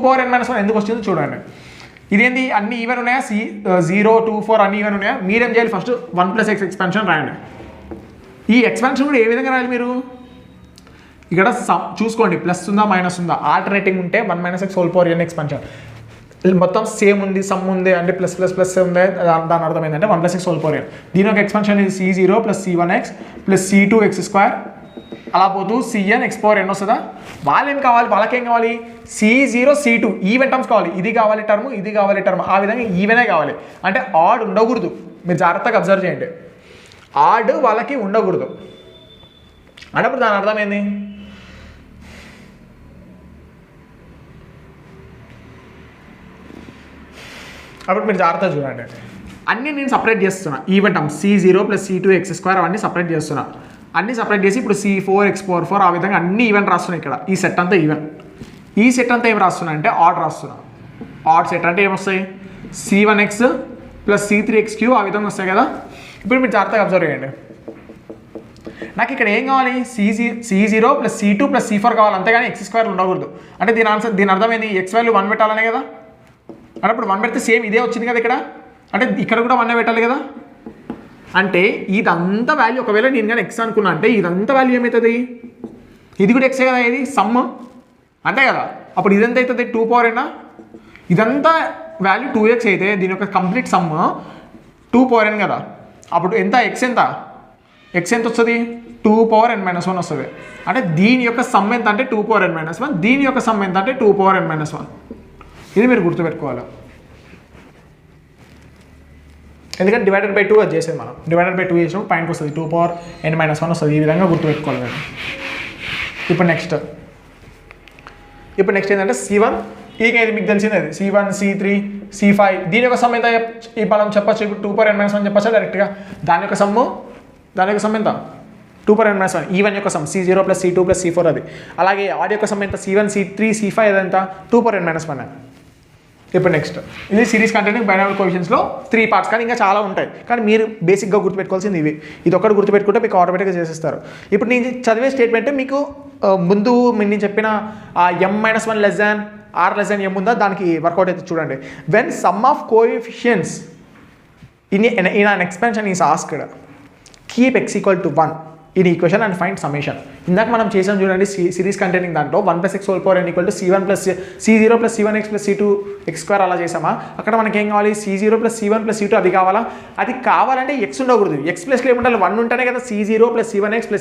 Speaker 1: power n - 1 ఎందుకు వచ్చిందో చూడండి. ఇదేంటి అన్ని ఈవెన్ ఉన్నాయా, 0 2 4 అన్ని ఈవెన్ ఉన్నాయా? మీరేం చేయాలి, ఫస్ట్ 1 + x ఎక్స్పాన్షన్ రాయండి. ఈ ఎక్స్పాన్షన్ కూడా ఏ విధంగా రాయాలి మీరు, ఇక్కడ చూసుకోండి ప్లస్ ఉందా మైనస్ ఉందా, ఆల్టర్నేటింగ్ ఉంటే 1 - x whole power n expansion. మొత్తం సేమ్ ఉంది, సమ్ ఉంది అంటే ప్లస్ ఉంది, దాని అర్థం ఏంటంటే 1 + x హోల్ పవర్ n. దీని ఒక ఎక్స్పాన్షన్ ఇది C0 + C1x + C2x², అలా పోతూ Cn x⁴n వస్తుందా? వాళ్ళేం కావాలి, వాళ్ళకేం కావాలి, C0 C2 ఈవెన్ టర్మ్స్ కావాలి. ఇది కావాలి టర్మ్, ఇది కావాలి టర్మ్, ఆ విధంగా ఈవెనే కావాలి. అంటే ఆడ్ ఉండకూడదు. మీరు జాగ్రత్తగా అబ్జర్వ్ చేయండి, ఆడ్ వాళ్ళకి ఉండకూడదు. అన్నప్పుడు దాని అర్థం ఏంది, అప్పుడు మీరు జాగ్రత్తగా చూడండి. అన్నీ నేను సపరేట్ చేస్తున్నా. ఈవెన్ టర్మ్ C0 + C2x² అవన్నీ సపరేట్ చేస్తున్నా. అన్నీ సపరేట్ చేసి ఇప్పుడు C4 x⁴ ఆ విధంగా అన్ని ఈవెన్ రాస్తున్నాయి. ఇక్కడ ఈ సెట్ అంతా ఈవెన్. ఈ సెట్ అంతా ఏం రాస్తున్నా అంటే ఆడ్ రాస్తున్నా. ఆడ్ సెట్ అంటే ఏమొస్తాయి, C1x + C3x³ ఆ విధంగా వస్తాయి కదా. ఇప్పుడు మీరు జాగ్రత్తగా అబ్జర్వ్ చేయండి. నాకు ఇక్కడ ఏం కావాలి, C0 + C2 + C4 కావాలి, అంతేగాని x² ఉండకూడదు. అంటే దీని అర్థం ఏంది, x వాల్యూ 1 పెట్టాలనే కదా. అంటే ఇప్పుడు 1 పెడితే సేమ్ ఇదే వచ్చింది కదా ఇక్కడ, అంటే ఇక్కడ కూడా 1 పెట్టాలి కదా. అంటే ఇదంతా వాల్యూ ఒకవేళ నేను కానీ x అనుకున్నా అంటే ఇదంతా వాల్యూ ఏమవుతుంది, ఇది కూడా ఎక్సే కదా, ఇది సమ్ అంతే కదా. అప్పుడు ఇదంతా అవుతుంది 2 power n. ఇదంతా వాల్యూ 2x అయితే దీని యొక్క కంప్లీట్ సమ్ 2 power n కదా. అప్పుడు ఎంత x ఎంత వస్తుంది, 2 power n - 1 వస్తుంది. అంటే దీని యొక్క సమ్ ఎంత అంటే 2 power n - 1, దీని యొక్క సమ్ ఎంత అంటే 2 power n - 1. ఇది మీరు గుర్తుపెట్టుకోవాలి. ఎందుకంటే ÷ 2 అది చేసేది మనం, ÷ 2 చేసినప్పుడు పాయింట్కి వస్తుంది, 2 power n - 1 వస్తుంది. ఈ విధంగా గుర్తుపెట్టుకోవాలి మేము. ఇప్పుడు నెక్స్ట్ ఏంటంటే C1, ఇది మీకు తెలిసింది, అది C1 C3 C5 దీని యొక్క సమ్ ఎంత ఈ మనం చెప్పచ్చు. ఇప్పుడు 2 power n - 1 చెప్పచ్చా డైరెక్ట్గా. దాని యొక్క సమ్ ఎంత 2 power n - 1. ఈవెన్ యొక్క సమ్ C0 + C2 + C4 అది. అలాగే ఆడ్ యొక్క సమ్ ఎంత C1 C3 C5 అదంతా 2 power n - 1. ఇప్పుడు నెక్స్ట్ ఇది సిరీస్ కంటైనింగ్ బైనామియల్ కోఎఫిషియంట్స్లో 3 parts, కానీ ఇంకా చాలా ఉంటాయి. కానీ మీరు బేసిక్గా గుర్తుపెట్టుకోవాల్సింది ఇవి. ఇది ఒక్కటి గుర్తుపెట్టుకుంటే మీకు ఆటోమేటిక్గా చేసేస్తారు. ఇప్పుడు నేను చదివే స్టేట్మెంట్ మీకు ముందు నేను చెప్పిన m - 1 r m ఉందా దానికి వర్కౌట్ అయితే చూడండి. When some of coefficients in an expansion is asked, keep x = 1 in equation and find summation. ఇందాక మనం చేసాం చూడండి సిరీస్ కంటైనింగ్ దాంట్లో 1 + x whole power n = C1 + C0 + C1x + C2x² అలా చేసామా. అక్కడ మనకి ఏం కావాలి, C0 + C1 + C2 అది కావాలా. అది కావాలంటే x ఉండకూడదు, x ప్లేస్లో ఏముండాలి 1 ఉంటేనే కదా C0 + C1x +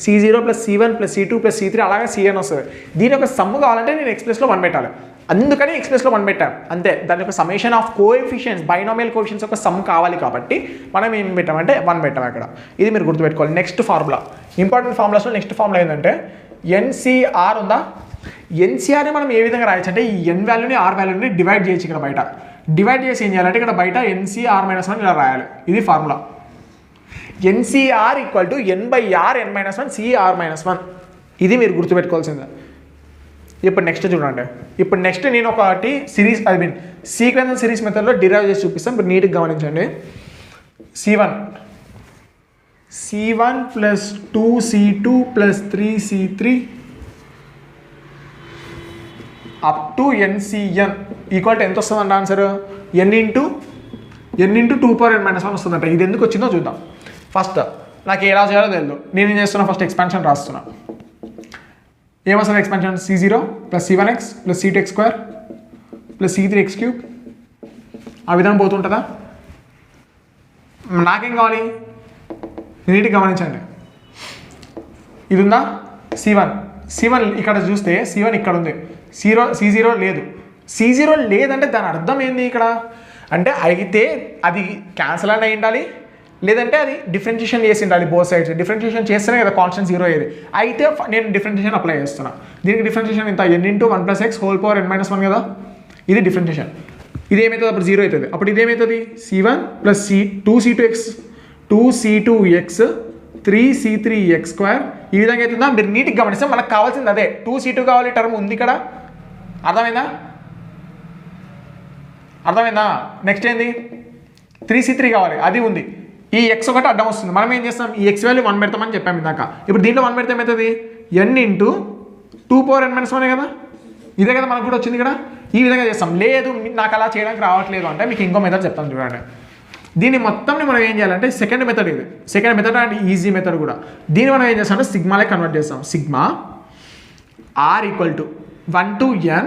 Speaker 1: C0 + C1 + C2 + C3 అలాగే Cn వస్తుంది. దీని యొక్క సమ్ కావాలంటే నేను x ప్లేస్లో 1 పెట్టాలి, అందుకని x ప్లేస్లో 1 పెట్టాం అంతే. దాని యొక్క summation of coefficients binomial coefficients యొక్క సమ్ కావాలి కాబట్టి మనం ఏం పెట్టామంటే 1 పెట్టాం అక్కడ. ఇది మీరు గుర్తుపెట్టుకోవాలి. నెక్స్ట్ ఫార్ములా, ఇంపార్టెంట్ ఫార్ములాస్లో నెక్స్ట్ ఫార్ములా ఏంటంటే NCR ఉందా. NCRని మనం ఏ విధంగా రాయొచ్చు అంటే ఈ n వాల్యూని r వాల్యూని డివైడ్ చేయొచ్చు. ఇక్కడ బయట డివైడ్ చేసి ఏం చేయాలంటే ఇక్కడ బయట NCR - 1 ఇలా రాయాలి. ఇది formula. NCR = n/r n - 1 CR - 1. ఇది మీరు గుర్తుపెట్టుకోవాల్సిందే. ఇప్పుడు నెక్స్ట్ చూడండి. ఇప్పుడు నెక్స్ట్ నేను ఒకటి సిరీస్ సీక్వెన్షియల్ సిరీస్ మెథడ్లో డిరైవ్ చేసి చూపిస్తాను. ఇప్పుడు నీట్గా గమనించండి. C1 + 2C2 + 3C3 up to NCN = ఎంత వస్తుందంట ఆన్సర్, n × 2 power n - 1 వస్తుందంట. ఇది ఎందుకు వచ్చిందో చూద్దాం. ఫస్ట్ నాకు ఎలా చేయాలో తెలియదు, నేను ఏం చేస్తున్నా, ఫస్ట్ ఎక్స్పాన్షన్ రాస్తున్నా. ఏమొస్తుంది expansion, C0 + C1x + C2x² + C3x³ ఆ విధంగా పోతుంటుందా. నాకేం కావాలి, నీట్గా గమనించండి. ఇది ఉందా C1 ఇక్కడ చూస్తే C1 ఇక్కడ ఉంది, C0 లేదు. C0 లేదంటే దాని అర్థం ఏంది ఇక్కడ అంటే, అయితే అది క్యాన్సల్ అని అయి ఉండాలి, లేదంటే అది డిఫరెన్షియేషన్ చేసి ఉండాలి. బోత్ సైడ్స్ డిఫరెన్షియేషన్ చేస్తేనే కదా కాన్స్టెంట్ 0 అయ్యేది. అయితే నేను డిఫరెన్షియేషన్ అప్లై చేస్తున్నా. దీనికి డిఫరెన్షియేషన్ ఎంత, n × 1 + x whole power n - 1 కదా. ఇది డిఫరెన్షియేషన్. ఇది ఏమవుతుంది, అప్పుడు 0 అవుతుంది. అప్పుడు ఇదేమవుతుంది, C1 + 2C2x 3c3x2 ఈ విధంగా అవుతుందా? మీరు నీట్గా గమనిస్తే మనకు కావాల్సింది అదే, 2c2 కావాలి టర్మ్ ఉంది ఇక్కడ. అర్థమైందా? నెక్స్ట్ ఏంది? 3c3 కావాలి, అది ఉంది. ఈ x ఒకటి అడ్డం వస్తుంది, మనం ఏం చేస్తాం? ఈ x వాల్యూ 1 పెడతామని చెప్పాము ఇందాక. ఇప్పుడు దీంట్లో 1 పెడితే ఏమవుతుంది? n ఇంటూ 2n-1 కదా, ఇదే కదా మనకు కూడా వచ్చింది ఇక్కడ. ఈ విధంగా చేస్తాం. లేదు నాకు అలా చేయడానికి రావట్లేదు అంటే మీకు ఇంకో మెథడ్ చెప్తాను చూడండి. దీన్ని మొత్తంని మనం ఏం చేయాలంటే సెకండ్ మెథడ్ ఇది, second method and easy method కూడా. దీన్ని మనం ఏం చేస్తామంటే సిగ్మాలే కన్వర్ట్ చేస్తాం. Sigma r = 1 to n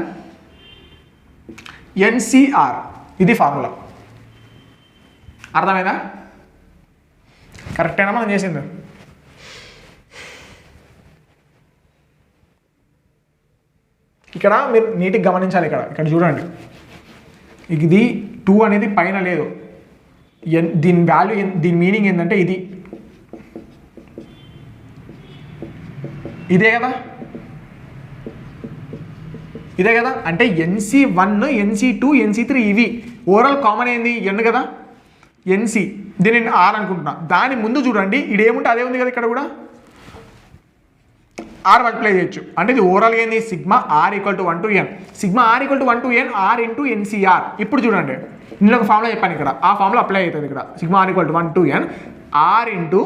Speaker 1: NCR, ఇది ఫార్ములా. అర్థమైందా? కరెక్టేనా మనం చేసింది? ఇక్కడ మీరు నీట్గా గమనించాలి. ఇక్కడ చూడండి, ఇది 2 అనేది పైన లేదు. దీని వాల్యూ, దీని మీనింగ్ ఏంటంటే ఇదే కదా. అంటే NC1 NC2 NC3 ఇవి ఓవరాల్ కామన్ ఏంది? n కదా, NC. దీన్ని నేను R అనుకుంటున్నా. దాని ముందు చూడండి ఇదేముంటే అదే ఉంది కదా, ఇక్కడ కూడా R మల్టిప్లై చేయొచ్చు. అంటే ఇది ఓవరాల్ ఏంది? Sigma r = 1 to n. Sigma r = 1 to n r into NCR. ఇప్పుడు చూడండి, నేను ఒక ఫార్ములా చెప్పాను ఇక్కడ, ఆ ఫార్ములా అప్లై అవుతుంది ఇక్కడ. Sigma r = 1 to n r into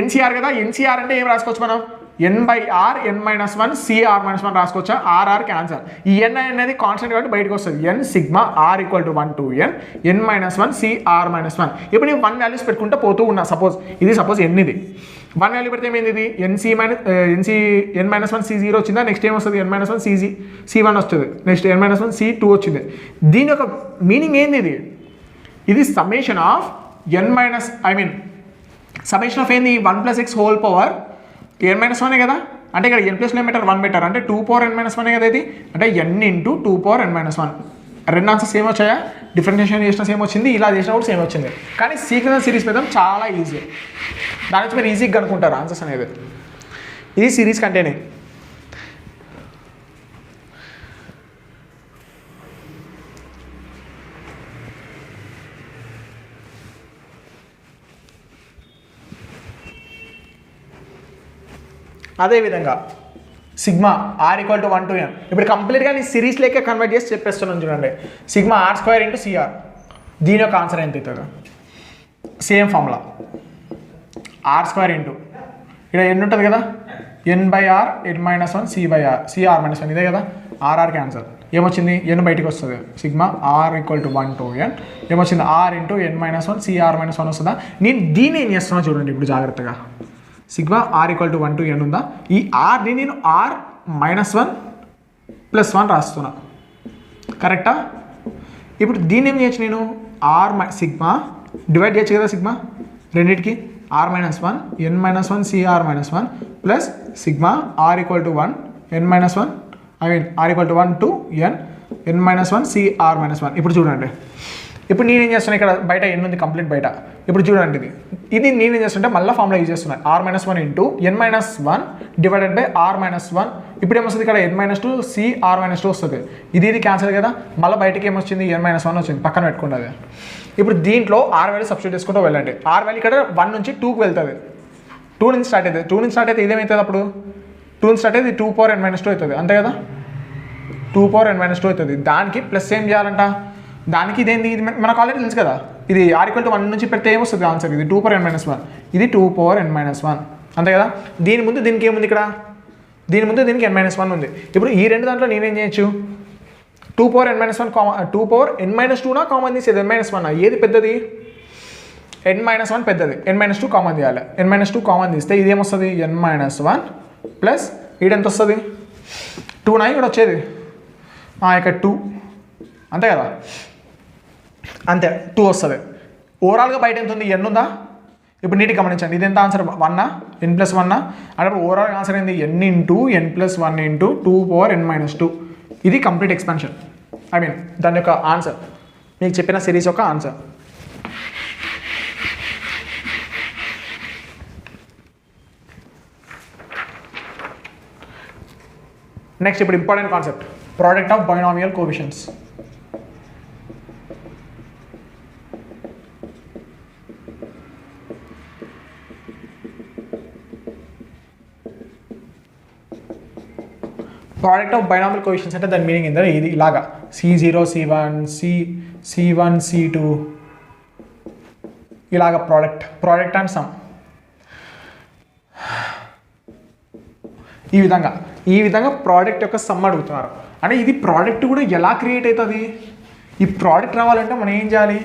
Speaker 1: NCR కదా. NCR అంటే ఏం రాసుకోవచ్చు మనం? n/r n-1 cr-1 రాసుకోవచ్చా? r cancer. ఈ n అనేది కాన్స్టెంట్ కాబట్టి బయటకు వస్తుంది. n sigma r = 1 to n n-1 cr-1. ఇప్పుడు నేను 1 వాల్యూస్ పెట్టుకుంటూ పోతూ ఉన్నా. సపోజ్ n ఇది 1 వాల్యూ పెడితే ఏమైంది? ఇది n-1 c0 వచ్చిందా? నెక్స్ట్ ఏం వస్తుంది? n-1 c1 వస్తుంది. నెక్స్ట్ n-1 c2 వచ్చింది. దీని యొక్క మీనింగ్ ఏంది? ఇది సమ్మేషన్ ఆఫ్ సమ్మేషన్ ఆఫ్ ఏంది? 1 + x హోల్ పవర్ n-1 కదా. అంటే ఇక్కడ n ప్లస్ బెటర్ 1 బెటర్, అంటే 2n-1 కదా ఇది. అంటే n ఇంటూ 2n-1. రెండు ఆన్సర్స్ సేమ్ వచ్చాయా? డిఫరెన్షియేషన్ చేసిన సేమ్ వచ్చింది, ఇలా చేసినా కూడా సేమ్ వచ్చింది. కానీ సీక్వెన్స్ సిరీస్ పెద్దం చాలా ఈజీ. దాని నుంచి మీరు ఈజీగా కనుక్కుంటారు ఆన్సర్స్ అనేది. ఇది సిరీస్ కంటేనే. అదేవిధంగా సిగ్మా r = 1 to n. ఇప్పుడు కంప్లీట్గా నేను సిరీస్ లెక్క కన్వర్ట్ చేసి చెప్పేస్తున్నాను చూడండి. సిగ్మా r² ఇంటూ CR, దీని యొక్క ఆన్సర్ ఎంత అవుతుందో సేమ్ ఫార్ములా. r² ఇంటూ ఇక్కడ n ఉంటుంది కదా, n/r n-1 cr-1 ఇదే కదా. r cancer. ఏమొచ్చింది? n బయటికి వస్తుంది. సిగ్మా r = 1 to n ఏమొచ్చింది? r ఇంటూ n-1 cr-1 వస్తుందా? నేను దీన్ని ఏం చేస్తున్నా చూడండి ఇప్పుడు జాగ్రత్తగా. సిగ్మా r = 1 to n ఉందా? ఈ rని నేను r-1 + 1 రాస్తున్నా. కరెక్టా? ఇప్పుడు దీన్ని ఏం చేయొచ్చు? నేను సిగ్మా డివైడ్ చేయొచ్చు కదా. సిగ్మా రెండింటికి r-1 n-1 cr-1 plus sigma r = 1 n-1 r = 1 to n n-1 cr-1. ఇప్పుడు చూడండి, ఇప్పుడు నేనేం చేస్తున్నా, ఇక్కడ బయట n ఉంది కంప్లీట్ బయట. ఇప్పుడు చూడండి, ఇది నేనేం చేస్తుంటే మళ్ళీ ఫార్ములా యూజ్ చేస్తున్నాను. r-1 into n-1 divided by r-1. ఇప్పుడు ఏమొస్తుంది? ఇక్కడ n-2 cr-2 వస్తుంది. ఇది క్యాన్సల్ కదా. మళ్ళీ బయటకి ఏమొచ్చింది? n-1 వచ్చింది. పక్కన పెట్టుకున్నది. ఇప్పుడు దీంట్లో r వాల్యూ సబ్స్టిట్యూట్ చేసుకుంటూ వెళ్ళండి. r వాల్యూ ఇక్కడ 1 నుంచి 2కి వెళ్తుంది. 2 నుంచి స్టార్ట్ అవుతుంది. 2 నుంచి స్టార్ట్ అయితే ఇదేమవుతుంది? అప్పుడు 2 నుంచి స్టార్ట్ అయితే 2n-2 అవుతుంది. అంతే కదా, 2n-2 అవుతుంది. దానికి ప్లస్ ఏం చేయాలంట? దానికి ఇదేంది? ఇది మనకు ఆల్రెడీ తెలుసు కదా. ఇది r = 1 నుంచి పెడితే ఏమొస్తుంది ఆన్సర్? ఇది 2n-1, ఇది 2n-1. అంతే కదా. దీని ముందు దీనికి ఏముంది? ఇక్కడ దీని ముందు దీనికి n-1 ఉంది. ఇప్పుడు ఈ రెండు దాంట్లో నేనేం చేయొచ్చు? 2n-1 2n-2 కామన్ తీసేది n-1. ఏది పెద్దది? n-1 పెద్దది. n-2 కామన్ తీయాలి. n-2 కామన్ తీస్తే ఇది ఏమొస్తుంది? n-1 ప్లస్ ఈడెంత వస్తుంది? 2 ఇక్కడ వచ్చేది ఇక్కడ 2. అంతే కదా. అంతే 2 వస్తుంది. ఓవరాల్గా బయట ఎంత ఉంది? n ఉందా? ఇప్పుడు నీట్గా గమనించండి. ఇది ఎంత ఆన్సర్? 1 n+1 అంటే ఓవరాల్ ఆన్సర్ ఏంది? n into n+1 into 2n-2. ఇది కంప్లీట్ ఎక్స్పాన్షన్. దాని యొక్క ఆన్సర్, మీకు చెప్పిన సిరీస్ యొక్క ఆన్సర్. నెక్స్ట్ ఇప్పుడు important concept, product of binomial coefficients. Product of binomial coefficients అంటే దాని మీనింగ్ ఏంటంటే ఇది ఇలాగా C0 C1 C1 C2 ఇలాగ ప్రోడక్ట్ అండ్ సమ్ ఈ విధంగా ప్రోడక్ట్ యొక్క సమ్ అడుగుతున్నారు. అంటే ఇది ప్రోడక్ట్ కూడా ఎలా క్రియేట్ అవుతుంది? ఈ ప్రోడక్ట్ రావాలంటే మనం ఏం చేయాలి?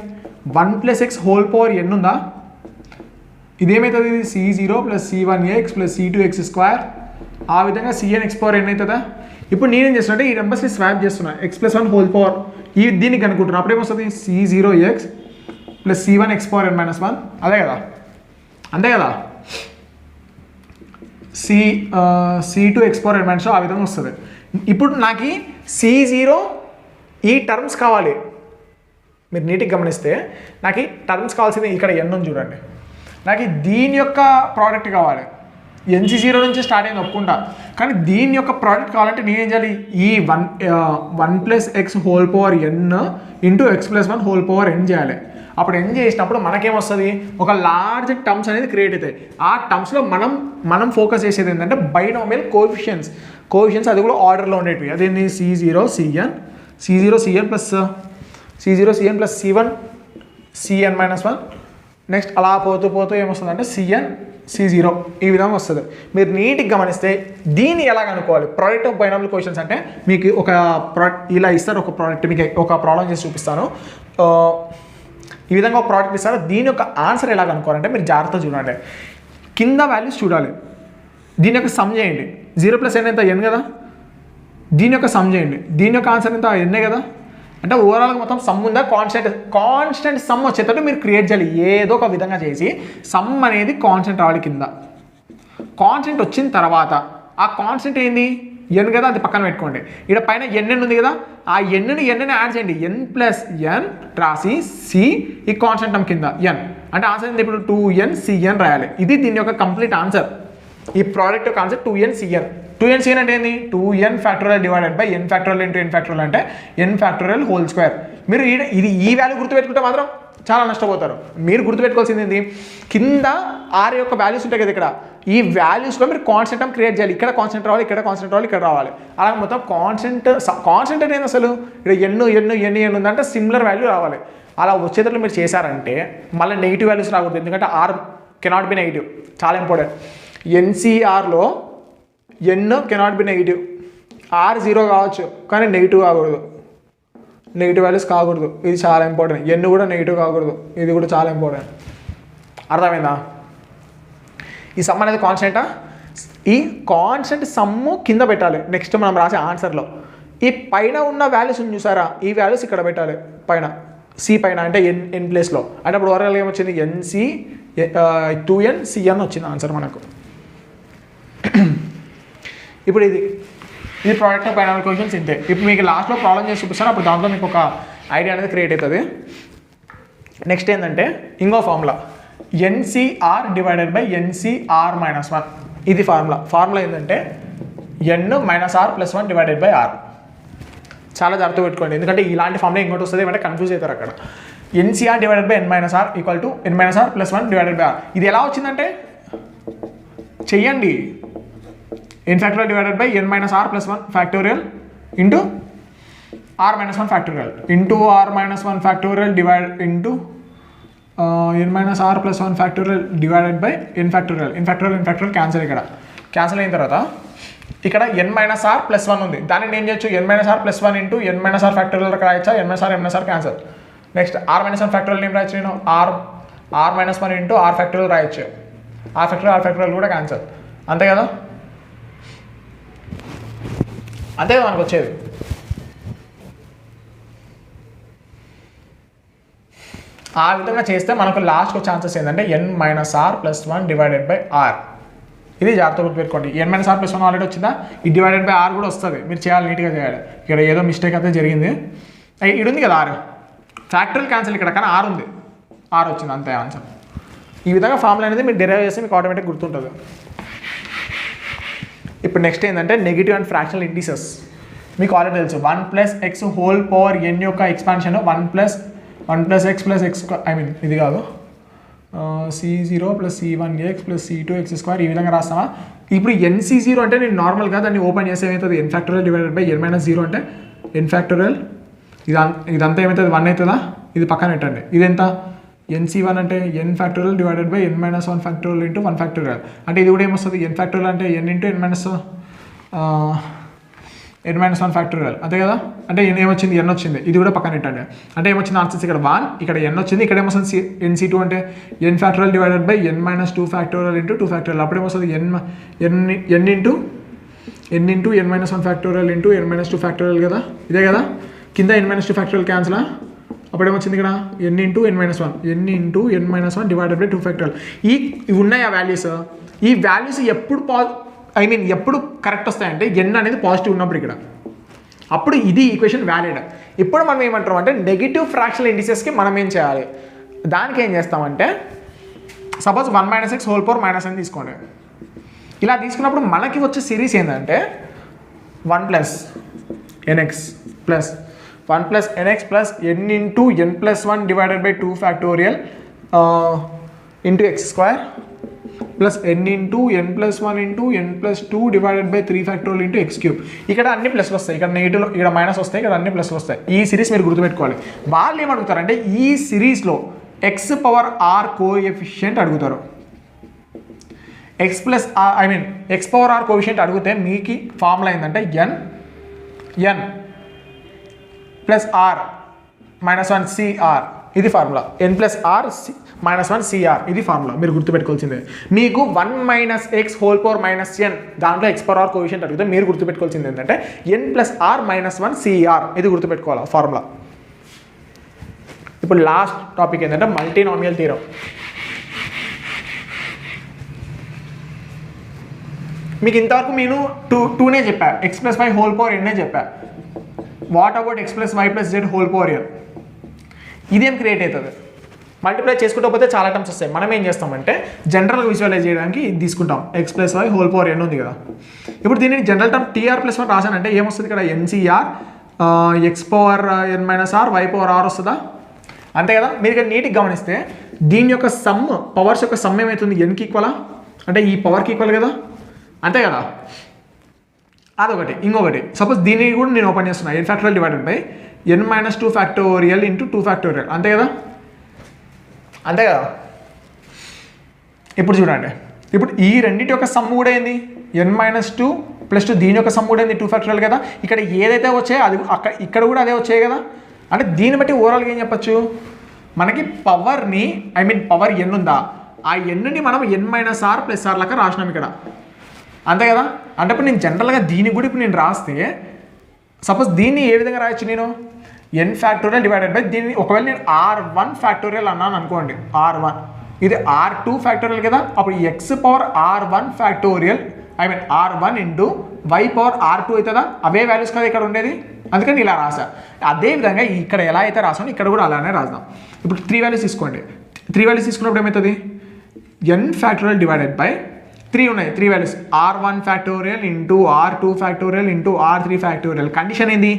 Speaker 1: 1 + x హోల్ పవర్ n ఉందా, ఇదేమవుతుంది? ఇది C0 + C1x + C2x². ఆ విధంగా Cn x పవర్ n అవుతుందా? ఇప్పుడు నేనేం చేస్తున్నా ఈ నెంబర్స్ని స్వాప్ చేస్తున్నా, x+1 హోల్ పవర్ దీనికి అనుకుంటున్నా. అప్పుడు ఏమొస్తుంది? C0x + C1x పవర్ n - 1 అదే కదా, అంతే కదా. C2x పవర్ n - ఆ విధంగా వస్తుంది. ఇప్పుడు నాకు C0 ఈ టర్మ్స్ కావాలి. మీరు నీట్గా గమనిస్తే నాకు ఈ టర్మ్స్ కావాల్సింది ఇక్కడ n ఉంది చూడండి. నాకు దీని యొక్క ప్రోడక్ట్ కావాలి. NC0 నుంచి స్టార్ట్ అయింది ఒప్పుకుంటా, కానీ దీని యొక్క ప్రోడక్ట్ కావాలంటే నేనేం చేయాలి? ఈ 1 + x whole power n into x+1 whole power n చేయాలి. అప్పుడు n చేసినప్పుడు మనకేమొస్తుంది? ఒక లార్జ్ టర్మ్స్ అనేది క్రియేట్ అవుతాయి. ఆ టర్మ్స్లో మనం ఫోకస్ చేసేది ఏంటంటే బైనామియల్ కోఎఫిషియెంట్స్ అది కూడా ఆర్డర్లో ఉండేటివి. అదేంటి? C0 Cn plus C0 Cn plus C1 Cn - 1. Next అలా పోతూ ఏమొస్తుంది అంటే C0 ఈ విధంగా వస్తుంది. మీరు నీట్గా గమనిస్తే దీన్ని ఎలా కనుక్కోవాలి? ప్రోడక్ట్ ఆఫ్ బైనామియల్ కోఎఫిషియెంట్స్ అంటే మీకు ఒక ప్రోడక్ట్ ఇలా ఇస్తారు. ఒక ప్రోడక్ట్ మీకు ఒక ప్రాబ్లం చేసి చూపిస్తాను. ఈ విధంగా ఒక ప్రోడక్ట్ ఇస్తారు. దీని యొక్క ఆన్సర్ ఎలా కనుక్కోవాలంటే మీరు జాగ్రత్తగా చూడండి, కింద వాల్యూస్ చూడాలి. దీని యొక్క సమ్ చేయండి. 0 + n ఎంత? n కదా. దీని యొక్క సమ్ చేయండి. దీని యొక్క ఆన్సర్ ఎంత? n కదా. అంటే ఓవరాల్గా మొత్తం సమ్ ఉందా? కాన్స్టెంట్ సమ్ వచ్చేటట్టు మీరు క్రియేట్ చేయాలి. ఏదో ఒక విధంగా చేసి సమ్ అనేది కాన్స్టెంట్ రావాలి కింద. కాన్స్టెంట్ వచ్చిన తర్వాత ఆ కాన్స్టెంట్ ఏంది? n కదా, అది పక్కన పెట్టుకోండి. ఇక్కడ పైన n ఉంది కదా, ఆ n యాడ్ చేయండి. n + n రాసి c ఈ కాన్స్టెంట్ టర్మ్ కింద n అంటే ఆన్సర్ ఏంటి? ఇప్పుడు 2n Cn రాయాలి. ఇది దీని యొక్క కంప్లీట్ ఆన్సర్. ఈ ప్రోడక్ట్ యొక్క answer 2n Cn. 2n Cn అంటే ఏంటి? 2n factorial divided by n factorial into n factorial అంటే n ఫ్యాక్టోరియల్ హోల్ స్క్వేర్. మీరు ఇది ఈ వాల్యూ గుర్తుపెట్టుకుంటే మాత్రం చాలా నష్టపోతారు. మీరు గుర్తుపెట్టుకోవాల్సింది ఏంటి? కింద r యొక్క వాల్యూస్ ఉంటాయి కదా, ఇక్కడ ఈ వాల్యూస్లో మీరు కాన్స్టెంట్ టర్మ్ క్రియేట్ చేయాలి. ఇక్కడ కాన్స్టెంట్ రావాలి, ఇక్కడ కాన్స్టెంట్ రావాలి, ఇక్కడ రావాలి. అలా మొత్తం కాన్స్టెంట్ అంటే ఏంది అసలు? ఇక్కడ n ఉందంటే సిమిలర్ వాల్యూ రావాలి. అలా వచ్చేటట్లు మీరు చేశారంటే మళ్ళీ నెగిటివ్ వాల్యూస్ రాకూడదు. ఎందుకంటే r కెనాట్ బి నెగిటివ్, చాలా ఇంపార్టెంట్. NCRలో n cannot be negative. r 0 కావచ్చు కానీ నెగిటివ్ కాకూడదు, నెగిటివ్ వాల్యూస్ కాకూడదు. ఇది చాలా ఇంపార్టెంట్. n కూడా నెగిటివ్ కాకూడదు, ఇది కూడా చాలా ఇంపార్టెంట్. అర్థమైందా? ఈ సమ్ అనేది కాన్స్టెంటా? ఈ కాన్స్టెంట్ సమ్ము కింద పెట్టాలి. నెక్స్ట్ మనం రాసే ఆన్సర్లో ఈ పైన ఉన్న వాల్యూస్ చూసారా? ఈ వాల్యూస్ ఇక్కడ పెట్టాలి పైన, సి పైన అంటే n ప్లేస్లో. అంటే అప్పుడు ఓవరాల్గా ఏమొచ్చింది? NC 2n Cn వచ్చింది ఆన్సర్ మనకు. ఇప్పుడు ఇది ప్రోడక్ట్ ఆఫ్ బైనామియల్ కోఎఫిషియెంట్స్ ఇంతే. ఇప్పుడు మీకు లాస్ట్లో ప్రాబ్లం చేసి చూపిస్తాను, అప్పుడు దాంట్లో మీకు ఒక ఐడియా అనేది క్రియేట్ అవుతుంది. నెక్స్ట్ ఏంటంటే ఇంకో formula NCR divided by NCR - 1. ఇది ఫార్ములా ఏంటంటే n - r + 1 divided by r. చాలా జాగ్రత్తగా పెట్టుకోండి, ఎందుకంటే ఇలాంటి ఫార్ములా ఇంకోటి వస్తుంది ఏమంటే కన్ఫ్యూజ్ అవుతారు అక్కడ. NCR divided by n - r equal to n - r + 1 divided by r. ఇది ఎలా వచ్చిందంటే చెయ్యండి, n factorial divided by n - r + 1 factorial into r - 1 factorial into r - 1 factorial divide into n - r + 1 factorial divided by n factorial. n factorial cancel. ఇక్కడ cancel అయిన తర్వాత ఇక్కడ n - r + 1 ఉంది. దాన్ని ఏం చేయొచ్చు? n - r + 1 into n - r factorial రాయచ్చా? n - r cancel. Next r - 1 factorial ఏం రాయొచ్చు? నేను r - 1 ఇంటూ r ఫ్యాక్టోరియల్ రాయొచ్చు. r ఫ్యాక్టోరియల్ కూడా క్యాన్సిల్. అంతే కదా మనకు వచ్చేది. ఆ విధంగా చేస్తే మనకు లాస్ట్కి ఛాన్సెస్ ఏంటంటే n - r + 1 divided by r. ఇది జాగ్రత్తగా గుర్తుపెట్టుకోండి. n - r + 1 ఆల్రెడీ వచ్చిందా? ఈ డివైడెడ్ బై r కూడా వస్తుంది. మీరు చేయాలి, నీట్గా చేయాలి. ఇక్కడ ఏదో మిస్టేక్ అయితే జరిగింది. ఇది ఉంది కదా r, ఫ్యాక్టోరియల్ క్యాన్సిల్ ఇక్కడ, కానీ r ఉంది, r వచ్చింది, అంతే ఆన్సర్. ఈ విధంగా ఫార్ములా అనేది మీరు డెరైవ్ చేస్తే మీకు ఆటోమేటిక్ గుర్తుంటుంది. ఇప్పుడు నెక్స్ట్ ఏంటంటే నెగిటివ్ అండ్ ఫ్రాక్షనల్ ఇంటీజర్స్. మీకు ఆల్రెడీ తెలుసు 1 + x హోల్ పవర్ n యొక్క expansion 1 + x + x, I mean ఇది కాదు, C0 plus C1x plus C2x2 ఈ విధంగా రాస్తామా. ఇప్పుడు NC0 అంటే నేను నార్మల్గా దాన్ని ఓపెన్ చేస్తే ఏమవుతుంది, n factorial divided by n minus 0 అంటే n ఫ్యాక్టోరియల్. ఇదంతా ఏమవుతుంది, 1 అవుతుందా, ఇది పక్కన పెట్టండి. ఇది ఎంత, NC1 అంటే n factorial divided by n minus 1 factorial into 1 factorial. అంటే ఇది కూడా ఏమొస్తుంది, n ఫ్యాక్టోరియల్ అంటే n into n minus n-1 factorial అంతే కదా. అంటే ఏమొచ్చింది, n వచ్చింది. ఇది కూడా పక్కన పెట్టండి. అంటే ఏమొచ్చింది ఆన్సర్స్ ఇక్కడ 1, ఇక్కడ n వచ్చింది. ఇక్కడ ఏమొస్తుంది NC2 అంటే n factorial divided by n minus 2 factorial into 2 factorial. అప్పుడు ఏమొస్తుంది n into n minus 1 factorial into n minus 2 factorial కదా, ఇదే కదా. కింద n మైనస్ 2 ఫ్యాక్టోరియల్ క్యాన్సిల్. అప్పుడు ఏమొచ్చింది ఇక్కడ n into n minus 1 n into n minus 1 divided by 2 factorial. ఇవి ఉన్నాయి ఆ వాల్యూస్. ఈ వాల్యూస్ ఎప్పుడు ఎప్పుడు కరెక్ట్ వస్తాయంటే n అనేది పాజిటివ్ ఉన్నప్పుడు ఇక్కడ, అప్పుడు ఇది ఈక్వేషన్ వ్యాలిడ్. ఇప్పుడు మనం ఏమంటాం అంటే నెగిటివ్ ఫ్రాక్షనల్ ఇండిసెస్కి మనం ఏం చేయాలి, దానికి ఏం చేస్తామంటే suppose 1 minus x whole power minus అని తీసుకోండి. ఇలా తీసుకున్నప్పుడు మనకి వచ్చే సిరీస్ ఏంటంటే 1 plus NX plus 1 plus NX plus n into n plus 1 divided by 2 factorial into X square plus n into n plus 1 into n plus 2 divided by 3 factorial into X cube. ఇక్కడ అన్ని ప్లస్లు వస్తాయి, ఇక్కడ negative, ఇక్కడ minus వస్తాయి, ఇక్కడ అన్ని ప్లస్లు వస్తాయి. ఈ సిరీస్ మీరు గుర్తుపెట్టుకోవాలి. వాళ్ళు ఏమడుగుతారంటే ఈ సిరీస్లో ఎక్స్ పవర్ ఆర్ కోఎఫిషియంట్ అడుగుతారు. ఎక్స్ పవర్ ఆర్ కోఎఫిషియంట్ అడిగితే మీకు ఫార్ములా ఏంటంటే n plus r minus 1 c r, ఇది formula. n plus r minus 1 c r, ఇది ఫార్ములా. మీరు గుర్తుపెట్టుకోవాల్సిందే. మీకు 1 minus x whole power minus n దాంట్లో ఎక్స్ పవర్ ఆర్ కోఎఫిషియంట్ అడిగితే మీరు గుర్తుపెట్టుకోవాల్సింది ఏంటంటే n plus r minus 1 c r, ఇది గుర్తుపెట్టుకోవాలి ఫార్ములా. ఇప్పుడు లాస్ట్ టాపిక్ ఏంటంటే మల్టీనామియల్ థీరం. మీకు ఇంతవరకు నేను టూనే చెప్పా, x plus y whole power ఎన్నే చెప్పా. What about x plus why plus z whole power n, ఇదేం క్రియేట్ అవుతుంది. మల్టిప్లై చేసుకుంటూ పోతే చాలా టర్మ్స్ వస్తాయి. మనం ఏం చేస్తామంటే జనరల్గా విజువలైజ్ చేయడానికి ఇది తీసుకుంటాం, x plus y whole power n ఉంది కదా. ఇప్పుడు దీనిని జనరల్ టర్మ్ టీఆర్ ప్లస్ 1 రాసానంటే ఏమొస్తుంది, ఇక్కడ n c r x power n minus r y power r వస్తుందా, అంతే కదా. మీరు ఇక్కడ నీట్గా గమనిస్తే దీని యొక్క సమ్, పవర్స్ యొక్క సమ్ ఏమవుతుంది, ఎన్కి ఈక్వలా అంటే ఈ పవర్కి ఈక్వల్ కదా, అంతే కదా. అదొకటి. ఇంకొకటి సపోజ్ దీన్ని కూడా నేను ఓపెన్ చేస్తున్నా, n factorial divided by n minus 2 factorial into 2 factorial, అంతే కదా, అంతే కదా. ఇప్పుడు చూడండి, ఇప్పుడు ఈ రెండింటి యొక్క సమ్ కూడా ఏంది, n మైనస్ 2 ప్లస్ 2, దీని యొక్క సమ్ కూడా ఏంది 2 ఫ్యాక్టోరియల్ కదా. ఇక్కడ ఏదైతే వచ్చాయో అది ఇక్కడ కూడా అదే వచ్చాయి కదా. అంటే దీన్ని బట్టి ఓవరాల్గా ఏం చెప్పచ్చు, మనకి పవర్ని పవర్ n ఉందా, ఆ ఎన్ని మనం n minus R plus R లెక్క రాసినాం ఇక్కడ, అంతే కదా. అంటే ఇప్పుడు నేను జనరల్గా దీన్ని కూడా ఇప్పుడు నేను రాస్తే సపోజ్ దీన్ని ఏ విధంగా రాయొచ్చు, నేను n ఫ్యాక్టోరియల్ డివైడెడ్ బై దీన్ని, ఒకవేళ నేను r1 ఫ్యాక్టోరియల్ అన్నాను అనుకోండి, r1 ఇది r2 ఫ్యాక్టోరియల్ కదా. అప్పుడు X power r1 factorial r1 into Y power r2 అవుతుందా, అవే వాల్యూస్ కదా ఇక్కడ ఉండేది, అందుకని ఇలా రాసా. అదేవిధంగా ఇక్కడ ఎలా అయితే రాసాను ఇక్కడ కూడా అలానే రాద్దాం. ఇప్పుడు 3 వాల్యూస్ తీసుకోండి. 3 వాల్యూస్ తీసుకున్నప్పుడు ఏమవుతుంది, n ఫ్యాక్టోరియల్ డివైడెడ్ బై 3 ఉన్నాయి, 3 values r1 factorial into r2 factorial into r3 factorial. Condition ఏంది,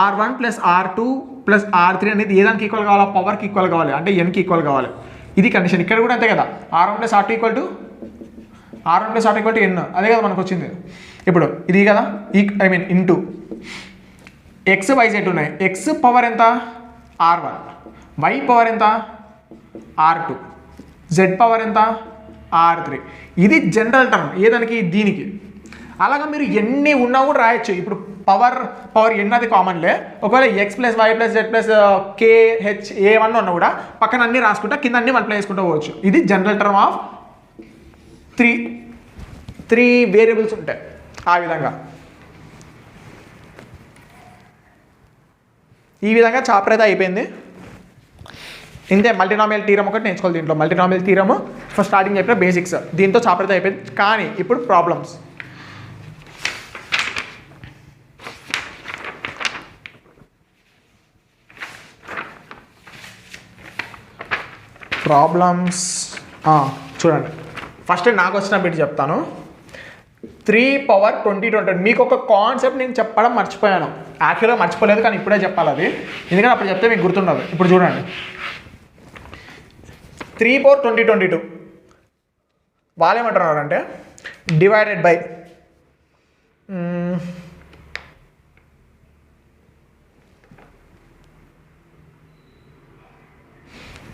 Speaker 1: r1 plus r2 plus r3 అనేది ఏ దానికి ఈక్వల్ కావాలి, పవర్కి ఈక్వల్ కావాలి, అంటే nకి ఈక్వల్ కావాలి. ఇది కండిషన్. ఇక్కడ కూడా అంతే కదా, r1 plus r2 equal to n, అదే కదా మనకు వచ్చింది. ఇప్పుడు ఇది కదా ఇంటూ ఎక్స్ వై జెడ్ ఉన్నాయి, ఎక్స్ పవర్ ఎంత r1, వై పవర్ ఎంత r2, జెడ్ పవర్ ఎంత r3. ఇది జనరల్ టర్మ్ ఏదానికి, దీనికి. అలాగా మీరు ఎన్ని ఉన్నా కూడా రాయొచ్చు. ఇప్పుడు పవర్ ఎన్ అది కామన్లే. ఒకవేళ X plus why plus Z plus K H ఏమన్నా ఉన్నా కూడా పక్కన అన్ని రాసుకుంటా, కింద అన్ని మల్టిప్లై చేసుకుంటూ పోవచ్చు. ఇది general term of three variables ఉంటాయి. ఆ విధంగా ఈ విధంగా చాప్టర్ అయితే అయిపోయింది. ఇంతే, మల్టీనామియల్ థీరం ఒకటి నేర్చుకోవాలి. దీంట్లో మల్టీనామియల్ థీరము ఫస్ట్ స్టార్టింగ్ చెప్పిన బేసిక్స్, దీంతో చాప్టర్ అయితే అయిపోయింది. కానీ ఇప్పుడు ప్రాబ్లమ్స్. చూడండి, ఫస్ట్ నాకు వచ్చిన బిట్ చెప్తాను. 3 పవర్ 20 మీకు ఒక కాన్సెప్ట్ నేను చెప్పడం మర్చిపోయాను. యాక్చువల్గా మర్చిపోలేదు, కానీ ఇప్పుడే చెప్పాలి అది, ఎందుకంటే అప్పుడు చెప్తే మీకు గుర్తుండదు. ఇప్పుడు చూడండి, 3/4/2022 వాళ్ళు ఏమంటున్నారు అంటే డివైడెడ్ బై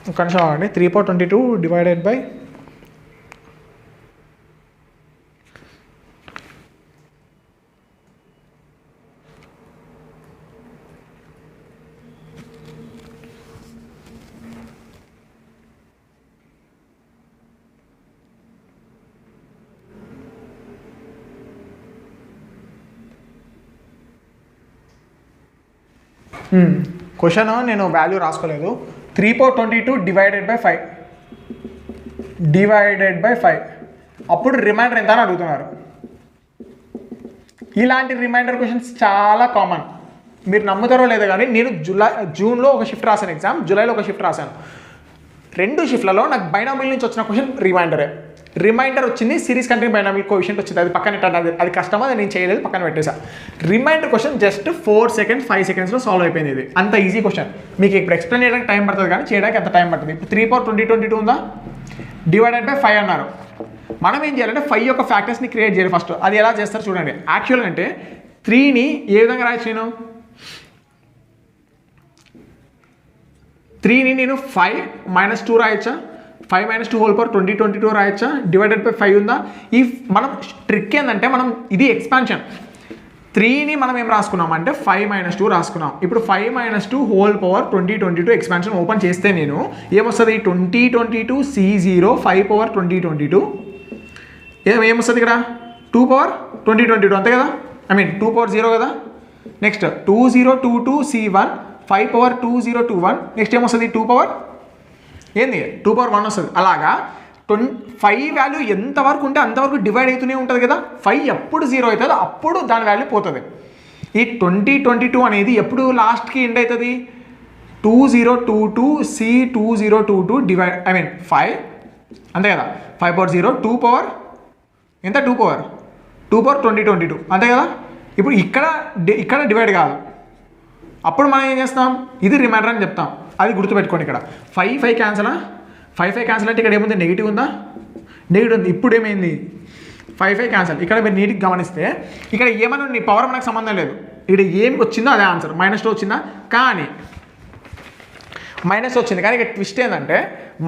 Speaker 1: ఒక నిమిషం అండి 3/4/22 డివైడెడ్ బై క్వశ్చన్ నేను వాల్యూ రాసుకోలేదు 3/4/22 డివైడెడ్ బై 5 అప్పుడు రిమైండర్ ఎంత అని అడుగుతున్నారు. ఇలాంటి రిమైండర్ క్వశ్చన్స్ చాలా కామన్. మీరు నమ్ముతారో లేదో కానీ నేను జూన్లో ఒక షిఫ్ట్ రాశాను ఎగ్జామ్, జూలైలో ఒక షిఫ్ట్ రాశాను. 2 షిఫ్ట్లలో నాకు బైనామిల్ నుంచి వచ్చిన క్వశ్చన్ రిమైండర్ వచ్చింది, సిరీస్ కంటిన్యూ బైనామిల్ కోఎఫిషియంట్ వచ్చింది. అది పక్కన అది కష్టమా, అది నేను చేయలేదు, పక్కన పెట్టేసా. రిమైండర్ క్వశ్చన్ జస్ట్ 4 సెకండ్స్ 5 సెకండ్స్లో సాల్వ్ అయిపోయింది. ఇది అంత ఈజీ క్వశ్చన్. మీకు ఇప్పుడు ఎక్స్ప్లెయిన్ చేయడానికి టైం పడుతుంది కానీ చేయడానికి అంత టైం పడుతుంది. ఇప్పుడు 3/4/2022 ఉందా, డివైడెడ్ బై 5 అన్నారు. మనం ఏం చేయాలంటే 5 యొక్క ఫ్యాక్టర్స్ని క్రియేట్ చేయాలి ఫస్ట్. అది ఎలా చేస్తారు చూడండి. యాక్చువల్ అంటే 3ని ఏ విధంగా రాయొచ్చు, నేను 3ని నేను 5 - 2 రాయొచ్చా, 5 - 2 హోల్ పవర్ 20/22 రాయొచ్చా, డివైడెడ్ బై 5 ఉందా. ఈ మనం ట్రిక్ ఏంటంటే మనం ఇది ఎక్స్పాన్షన్. 3ని మనం ఏం రాసుకున్నాం అంటే 5 - 2 రాసుకున్నాం. ఇప్పుడు 5 - 2 హోల్ పవర్ 20/22 ఎక్స్పాన్షన్ ఓపెన్ చేస్తే నేను ఏమొస్తుంది, 20/22 C0 5/20/22 ఏమొస్తుంది ఇక్కడ 2/20/22 అంతే కదా, 2/0 కదా. నెక్స్ట్ 2022 C1 5/2021 నెక్స్ట్ ఏమొస్తుంది 2/1 వస్తుంది. అలాగా 5 వాల్యూ ఎంతవరకు ఉంటే అంతవరకు డివైడ్ అవుతూనే ఉంటుంది కదా. 5 ఎప్పుడు 0 అవుతుందో అప్పుడు దాని వాల్యూ పోతుంది. ఈ 2022 అనేది ఎప్పుడు లాస్ట్కి ఎండ్ అవుతుంది, 2022 C2022 డివైడ్ 5 అంతే కదా. 5/0 2 ఎంత 2/2022 అంతే కదా. ఇప్పుడు ఇక్కడ డివైడ్ కాదు, అప్పుడు మనం ఏం చేస్తాం, ఇది రిమైండర్ అని చెప్తాం. అది గుర్తుపెట్టుకోండి. ఇక్కడ 5 క్యాన్సల్, 5 క్యాన్సల్ అంటే ఇక్కడ ఏముంది, నెగిటివ్ ఉందా, నెగిటివ్ ఉంది. ఇప్పుడు ఏమైంది 5 క్యాన్సల్. ఇక్కడ మీరు నీట్గా గమనిస్తే ఇక్కడ ఏమన్నా నీ పవర్ మనకు సంబంధం లేదు. ఇక్కడ ఏమి వచ్చిందో అదే ఆన్సర్. -2 వచ్చిందా, కానీ -2 వచ్చింది. కానీ ఇక్కడ ట్విస్ట్ ఏంటంటే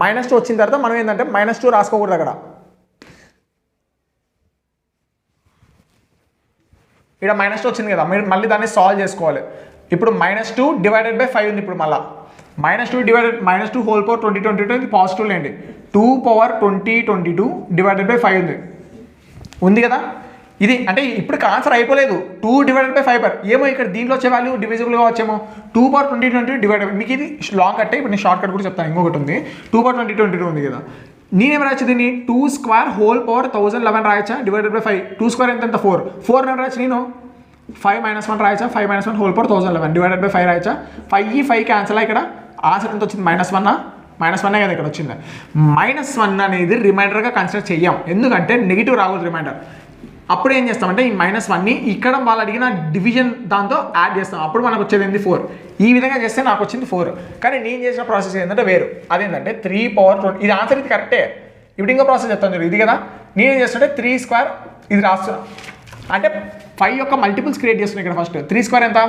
Speaker 1: -2 వచ్చిన తర్వాత మనం ఏంటంటే -2 రాసుకోకూడదు. అక్కడ ఇక్కడ -2 వచ్చింది కదా, మళ్ళీ దాన్ని సాల్వ్ చేసుకోవాలి. ఇప్పుడు -2 డివైడెడ్ బై 5 ఉంది. ఇప్పుడు మళ్ళీ -2 హోల్ పవర్ 20/22 పాజిటివ్ లేండి. 2/20/22 డివైడెడ్ బై 5 ఉంది కదా. ఇది అంటే ఇప్పుడు ఆన్సర్ అయిపోలేదు. 2 డివైడెడ్ బై 5 ఏమో ఇక్కడ దీంట్లో వచ్చే వాల్యూ డివిజిబుల్గా వచ్చేమో 2/20/22 డివైడెడ్. మీకు ఇది లాంగ్ కట్టే, ఇప్పుడు నేను షార్ట్ కట్ కూడా చెప్తాను. ఇంకొకటి ఉంది 2/20/22 ఉంది కదా. నేనేం రాయచ్చు దీన్ని 2² హోల్ పవర్ 1011 రాయచ్చా, డివైడెడ్ బై 5. 2² ఎంత 4 నేను రాయచ్చు. నేను 5 - 1 రాయచ్చా, 5 - 1 whole power 1011 divided by 5 రాయచ్చా. 5 cancel. ఇక్కడ ఆన్సర్ ఎంత వచ్చింది, -1 కదా ఇక్కడ వచ్చింది. -1 అనేది రిమైండర్గా కన్సిడర్ చెయ్యం, ఎందుకంటే నెగిటివ్ రాకూడదు రిమైండర్. అప్పుడు ఏం చేస్తామంటే ఈ -1ని ఇక్కడ వాళ్ళు అడిగిన డివిజన్ దాంతో యాడ్ చేస్తాం. అప్పుడు మనకు వచ్చేది ఏంటి 4. ఈ విధంగా చేస్తే నాకు వచ్చింది 4. కానీ నేను చేసిన ప్రాసెస్ ఏంటంటే వేరు. అదేంటంటే 3/20. ఇది ఆన్సర్, ఇది కరెక్టే. ఇప్పుడు ఇంకో ప్రాసెస్ చెప్తాను, ఇది కదా. నేనేం చేస్తుంటే 3² ఇది రాస్తున్నా. అంటే 5 యొక్క మల్టిపుల్స్ క్రియేట్ చేస్తున్నాను. ఇక్కడ ఫస్ట్ 3² ఎంత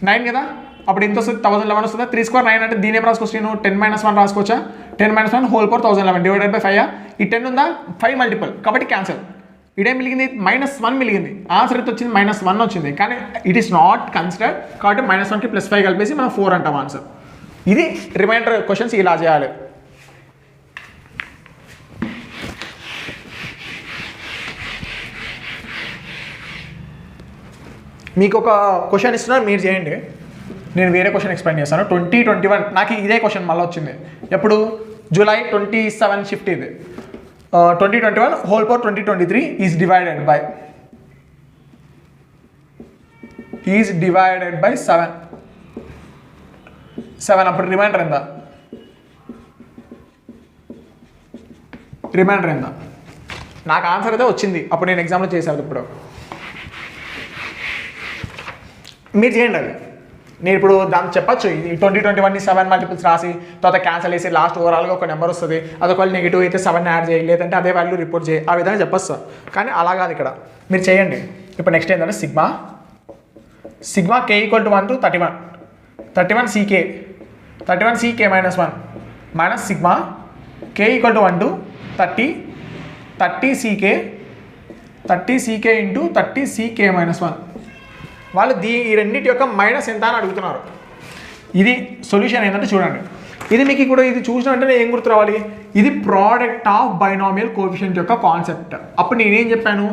Speaker 1: 9 కదా. అప్పుడు ఎంత వస్తుంది, 1011 వస్తుందా. 3² 9 అంటే దీని ఏం రాసుకోవచ్చు, నేను 10 - 1 రాసుకోవచ్చా. 10 - 1 హోల్ పవర్ 1011 డివైడెడ్ బై 5. ఈ 10 ఉందా, 5 మల్టిపుల్ కాబట్టి క్యాన్సల్. ఇదేం మిలిగింది, -1 మిలిగింది. ఆన్సర్ ఎంత వచ్చింది, -1 వచ్చింది. కానీ ఇట్ ఈస్ నాట్ కన్సిడర్డ్ కాబట్టి -1కి +5 కలిపేసి మనం 4 అంటాం ఆన్సర్. ఇది రిమైండర్ క్వశ్చన్స్ ఇలా చేయాలి. మీకు ఒక క్వశ్చన్ ఇస్తున్నారు, మీరు చేయండి. నేను వేరే క్వశ్చన్ ఎక్స్ప్లెయిన్ చేస్తాను. 2021 నాకు ఇదే క్వశ్చన్ మళ్ళీ వచ్చింది. ఎప్పుడు, July 27 షిఫ్ట్. ఇది 2021 whole power 2023 is divided by 7. అప్పుడు రిమైండర్ ఎంత, నాకు ఆన్సర్ అయితే వచ్చింది. అప్పుడు నేను ఎగ్జామ్లో చేశాను. ఇప్పుడు మీరు చేయండి. అది నేను ఇప్పుడు దాన్ని చెప్పచ్చు, ఈ 2021ని 7 మల్టిపుల్స్ రాసి తర్వాత క్యాన్సల్ చేసి లాస్ట్ ఓవరాల్గా ఒక నెంబర్ వస్తుంది, అది ఒకవేళ నెగిటివ్ అయితే 7 యాడ్ చేయి, లేదంటే అదే వాల్యూ రిపోర్ట్ చేయి, ఆ విధంగా చెప్పొచ్చు. కానీ అలా కాదు ఇక్కడ, మీరు చేయండి. ఇప్పుడు నెక్స్ట్ ఏంటంటే sigma k equal to 1 to 31 CK 31 CK -1 minus sigma k equal to 1 to 30 CK into 30 CK -1. వాళ్ళు ఈ రెండింటి యొక్క మైనస్ ఎంత అని అడుగుతున్నారు. ఇది సొల్యూషన్ ఏంటంటే చూడండి, ఇది మీకు కూడా ఇది చూసిన వెంటనే ఏం గుర్తు రావాలి, ఇది ప్రోడక్ట్ ఆఫ్ బైనామియల్ కోఎఫిషియంట్ యొక్క కాన్సెప్ట్. అప్పుడు నేనేం చెప్పాను,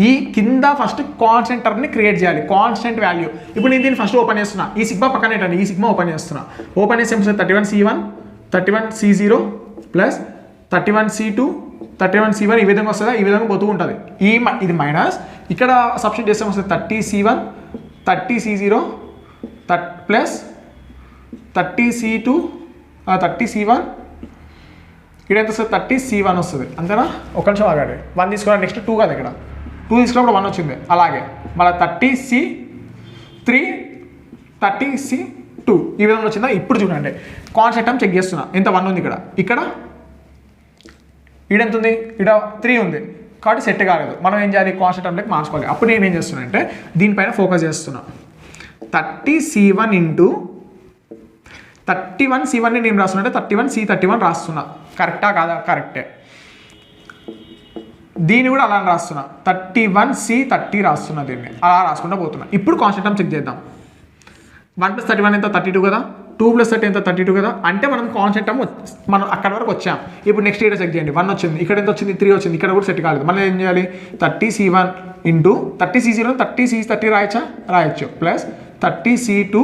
Speaker 1: ఈ కింద ఫస్ట్ కాన్స్టెంట్ టర్మ్ని క్రియేట్ చేయాలి, కాన్స్టెంట్ వాల్యూ. ఇప్పుడు నేను దీన్ని ఫస్ట్ ఓపెన్ చేస్తున్నా, ఈ సిగ్మా పక్కన ఏంటండి, ఈ సిగ్మా ఓపెన్ చేస్తున్నా. ఓపెన్ చేసి 31C1 31C0 plus 31C2 31C1 ఈ విధంగా వస్తుందా, ఈ విధంగా పోతూ ఉంటుంది. ఇది మైనస్, ఇక్కడ సబ్స్టిట్యూట్ చేస్తే వస్తుంది 30C1 30C0 plus 30C2 30C1 ఇక్కడ ఎంత వస్తుంది 30C1 వస్తుంది. అంతేనా? ఒక నిమిషం ఆగండి, 1 తీసుకోవాలి, నెక్స్ట్ 2 కదా, ఇక్కడ 2 తీసుకున్నప్పుడు 1 వచ్చింది. అలాగే మళ్ళీ 30C3 30C2 ఈ విధంగా వచ్చిందా. ఇప్పుడు చూడండి కాన్సెప్ట్ టర్మ్ చెక్ చేస్తున్నా, ఎంత 1 ఉంది ఇక్కడ ఎంత ఉంది, ఇక్కడ 3 ఉంది కాబట్టి సెట్ కాలేదు. మనం ఏం చేయాలి, కాన్సెప్ట్ టర్మ్లోకి మార్చుకోవాలి. అప్పుడు నేను ఏం చేస్తున్నా అంటే దీనిపైన ఫోకస్ చేస్తున్నా. 30C1 ఇంటూ 31C1ని నేను రాస్తున్నా అంటే 31C31 రాస్తున్నా. కరెక్టా కాదా? కరెక్టే. దీన్ని కూడా అలా రాస్తున్నా, 31C30 రాస్తున్నా, దీన్ని అలా రాసుకుంటూ పోతున్నా. ఇప్పుడు కాన్సెప్ట్ టర్మ్ చెక్ చేద్దాం. 1 + 31 ఎంత 32 కదా, 2 + 30 ఎంత 32 కదా, అంటే మనం కాన్సెప్ట్ టర్మ్ మనం అక్కడ వరకు వచ్చాం. ఇప్పుడు నెక్స్ట్ ఇక్కడ చెక్ చేయండి, 1 వచ్చింది, ఇక్కడ ఎంత వచ్చింది 3 వచ్చింది, ఇక్కడ కూడా సెట్ కాలేదు. మళ్ళీ ఏం చేయాలి, 30C1 ఇంటూ 30C0 30C30 రాయొచ్చు ప్లస్ 30C2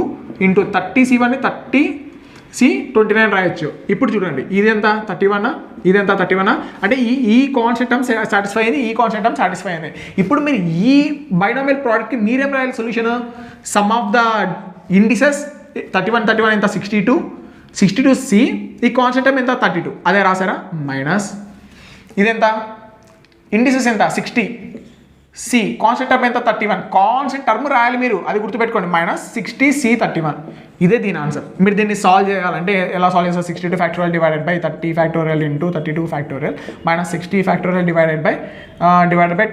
Speaker 1: ఇంటూ 30C1ని 30C29 రాయొచ్చు. ఇప్పుడు చూడండి ఇది ఎంత 31, ఇది ఎంత 31, అంటే ఈ కాన్సెప్ట్ టర్మ్ సాటిస్ఫై అయింది, ఈ కాన్సెప్ట్ టర్మ్ సాటిస్ఫై అయింది. ఇప్పుడు మీరు ఈ బైనామియల్ ప్రోడక్ట్కి మీరేం రాయాలి solution, some of the indices 31 ఎంత 62C, ఈ కాన్సెప్ట్ టర్మ్ ఎంత 32, అదే రాసారా, మైనస్ ఇదెంత ఇండిసెస్ ఎంత 60C, కాన్సెప్ట్ టర్మ్ ఎంత 31, కాన్సెప్ట్ టర్మ్ రాయాలి మీరు, అది గుర్తుపెట్టుకోండి, మైనస్ 60C31. ఇదే దీని ఆన్సర్. మీరు దీన్ని సాల్వ్ చేయాలంటే ఎలా సాల్వ్ చేస్తారు, 62 factorial divided by 30 factorial into 32 factorial minus 60 factorial divided by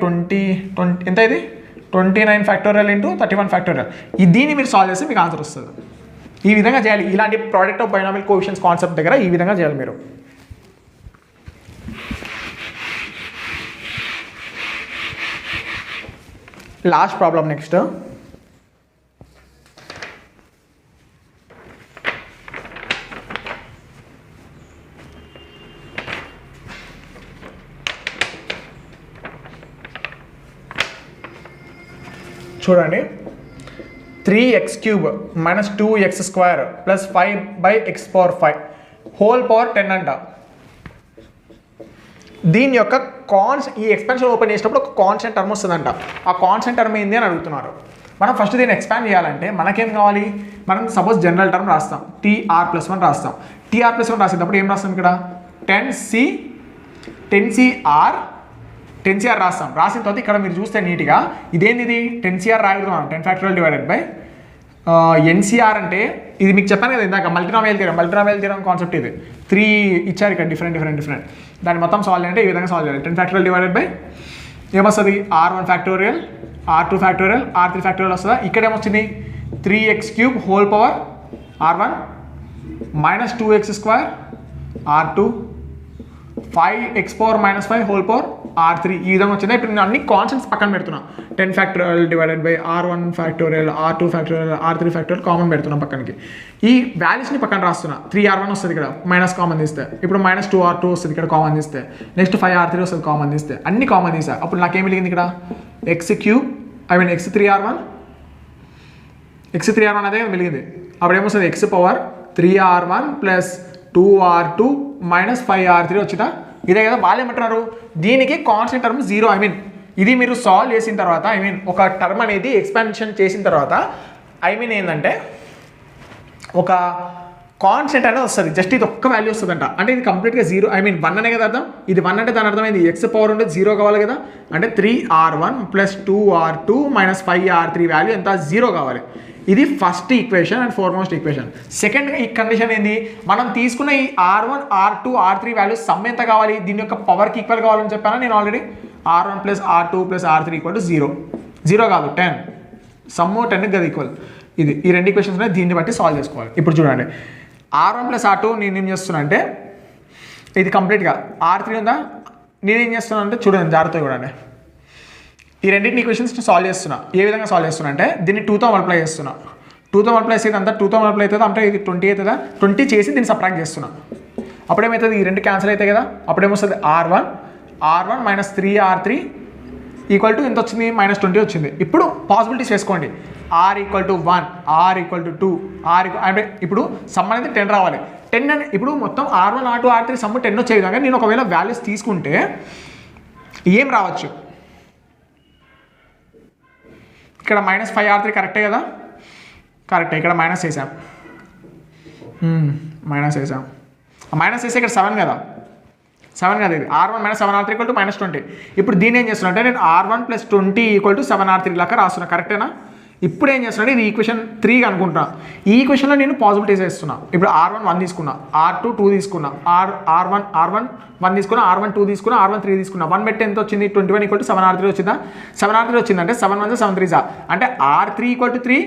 Speaker 1: 20 ఎంత ఇది 29 ఫ్యాక్టోరియల్ ఇంటూ 31 ఫ్యాక్టోరియల్. దీన్ని మీరు సాల్వ్ చేస్తే మీకు ఆన్సర్ వస్తుంది. ఈ విధంగా చేయాలి. ఇలాంటి product of binomial coefficients concept దగ్గర ఈ విధంగా చేయాలి మీరు. Last problem next. చూడండి, 3x³ - 2x² + 5/x⁴ whole power 10 అంట. దీని యొక్క ఈ ఎక్స్పాన్షన్ ఓపెన్ చేసినప్పుడు ఒక కాన్స్టెంట్ టర్మ్ వస్తుందంట. ఆ కాన్స్టెంట్ టర్మ్ ఏంది అని అడుగుతున్నారు. మనం ఫస్ట్ దీన్ని ఎక్స్పాండ్ చేయాలంటే మనకేం కావాలి, మనం సపోజ్ జనరల్ టర్మ్ రాస్తాం, TR+1 రాస్తాం. TR+1 రాసేటప్పుడు ఏం రాస్తాం, ఇక్కడ 10CR రాస్తాం. రాసిన తర్వాత ఇక్కడ మీరు చూస్తే నీట్గా ఇదేంది, ఇది 10CR రాయగలుగుతాం, 10 factorial divided by NCR అంటే ఇది మీకు చెప్పాను కదా ఇందాక, మల్టీనామియల్ థియరం కాన్సెప్ట్. ఇది 3 ఇచ్చారు ఇక్కడ, డిఫరెంట్. దాన్ని మొత్తం సాల్వ్ అంటే ఈ విధంగా సాల్వ్ చేయాలి. 10 ఫ్యాక్టోరియల్ డివైడెడ్ బై ఏమొస్తుంది, R1 factorial R2 factorial R3 factorial వస్తుందా. ఇక్కడ ఏమొచ్చింది 3x³ whole power R1 minus 2x² R2 5x⁻⁵ whole power R3 ఈ విధంగా వచ్చింది. ఇప్పుడు నేను అన్ని కాన్స్టెంట్స్ పక్కన పెడుతున్నా. 10 factorial divided by R1 factorial R2 factorial R3 factorial common పెడుతున్నాం పక్కనకి. ఈ వాల్యూస్ని పక్కన రాస్తున్నా. 3R1 వస్తుంది ఇక్కడ, మైనస్ కామన్ తీస్తే. ఇప్పుడు మైనస్ 2R2 వస్తుంది ఇక్కడ కామన్ తీస్తే. నెక్స్ట్ 5R3 వస్తుంది కామన్ తీస్తే. అన్ని కామన్ తీసా. అప్పుడు నాకేం మిగిలింది ఇక్కడ x³ అదే మిగిలింది. అప్పుడు ఏమొస్తుంది x⁻3R1 plus 2R2 minus 5R3 వచ్చిందా. ఇదే కదా. వాళ్ళు ఏమంటున్నారు, దీనికి కాన్స్టెంట్ టర్మ్ 0. ఇది మీరు సాల్వ్ చేసిన తర్వాత ఒక టర్మ్ అనేది ఎక్స్పాన్షన్ చేసిన తర్వాత ఏంటంటే ఒక కాన్స్టెంట్ అనేది వస్తుంది. జస్ట్ ఇది ఒక్క వాల్యూ వస్తుందంట. అంటే ఇది కంప్లీట్గా 0 1 అనే కదా అర్థం. ఇది 1 అంటే దాని అర్థమైంది x పవర్ ఉండేది 0 కావాలి కదా. అంటే 3R1 plus 2R2 minus 5R3 value ఎంత 0 కావాలి. ఇది first equation and foremost equation. Second ఈ కండిషన్ ఏంది, మనం తీసుకున్న ఈ R1 R2 R3 values some ఎంత కావాలి, దీని యొక్క పవర్కి ఈక్వల్ కావాలని చెప్పాను నేను ఆల్రెడీ. R1 + R2 + R3 = 0. 0 కాదు 10, సమ్ 10కి కదా ఈక్వల్. ఇది ఈ రెండు ఈక్వేషన్స్ ఉన్నాయి, దీన్ని బట్టి సాల్వ్ చేసుకోవాలి. ఇప్పుడు చూడండి, R1 + R2 నేను ఏం చేస్తున్నా అంటే ఇది కంప్లీట్గా, R3 ఉందా, నేనేం చేస్తున్నా అంటే చూడండి జాగ్రత్తగా చూడండి, ఈ రెండింటిని ఈక్వేషన్స్ సాల్వ్ చేస్తున్నా. ఏ విధంగా సాల్వ్ చేస్తున్నా అంటే దీన్ని 2తో మల్టిప్లై చేస్తున్నా. 2తో మల్టిప్లై చేసేది అంతా 2తో మల్టిప్లై అవుతుందా అంటే ఇది 20 అవుతుందా, 20 చేసి దీన్ని సబ్ట్రాక్ట్ చేస్తున్నా. అప్పుడేమవుతుంది, ఈ రెండు క్యాన్సిల్ అవుతాయి కదా, అప్పుడేమొస్తుంది R1 - 3R3 = ఎంత వచ్చింది, -20 వచ్చింది. ఇప్పుడు పాసిబిలిటీస్ వేసుకోండి, R = 1, R = 2, అంటే ఇప్పుడు సమ్ అనేది 10 రావాలి. 10 అని ఇప్పుడు మొత్తం R1 R2 R3 సమ్ 10 వచ్చే విధంగా నేను ఒకవేళ వాల్యూస్ తీసుకుంటే ఏం రావచ్చు, ఇక్కడ -5R3 కరెక్టే కదా, కరెక్టే. ఇక్కడ మైనస్ వేసాం, మైనస్ వేసాం, మైనస్ వేస్తే ఇక్కడ 7 కదా, 7 కదా. ఇది R1 - 7R3 = -20. ఇప్పుడు దీన్ని ఏం చేస్తున్నా అంటే నేను R1 + 20 = 7R3 లాగా రాస్తున్నా, కరెక్టేనా. ఇప్పుడు ఏం చేస్తున్నా, ఇది ఈక్వేషన్ 3 అనుకుంటున్నా. ఈ ఈక్వేషన్లో నేను పాసిబిలిటీస్ వేస్తున్నా. ఇప్పుడు R1 1 తీసుకున్నా, R2 2 తీసుకున్నా, R1 1 తీసుకున్నా, R1 2 తీసుకున్నా, R1 3 తీసుకున్నా. 1 పెట్టి ఎంత వచ్చింది, 21 = 7R3 వచ్చిందా. 7R3 వచ్చిందంటే 7 1 7 3 అంటే R3 = 3,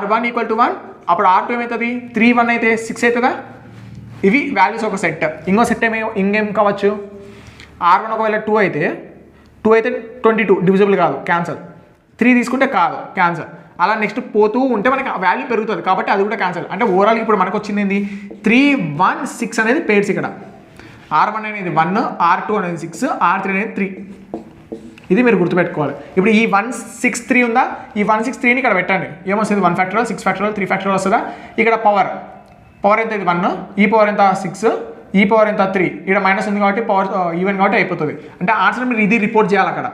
Speaker 1: R1 = 1. అప్పుడు R2 ఏమవుతుంది, 3 1 అయితే 6 అవుతుందా. ఇవి వాల్యూస్ ఒక సెట్. ఇంకో సెట్ ఇంకేం కావచ్చు, R1 ఒకవేళ 2 అయితే 22 డివిజిబుల్ కాదు, క్యాన్సల్. 3 తీసుకుంటే కాదు, క్యాన్సల్. అలా నెక్స్ట్ పోతూ ఉంటే మనకి వాల్యూ పెరుగుతుంది కాబట్టి అది కూడా క్యాన్సల్. అంటే ఓవరాల్ ఇప్పుడు మనకు వచ్చింది ఏంది, 3 1 6 అనేది పేర్స్. ఇక్కడ R1 అనేది 1, R2 అనేది 6, R3 అనేది 3. ఇది మీరు గుర్తుపెట్టుకోవాలి. ఇప్పుడు ఈ 163 ఉందా, ఈ 163ని ఇక్కడ పెట్టండి, ఏమొస్తుంది, 1 ఫ్యాక్టోరియల్ 6 ఫ్యాక్టోరియల్ 3 ఫ్యాక్టోరియల్ వస్తుందా. ఇక్కడ పవర్ ఎంత, ఇది 1, ఈ పవర్ ఎంత 6, ఈ పవర్ ఎంత 3. ఇక్కడ మైనస్ ఉంది కాబట్టి పవర్ ఈవెన్ కాబట్టి అయిపోతుంది. అంటే ఆన్సర్ మీరు ఇది రిపోర్ట్ చేయాలి అక్కడ,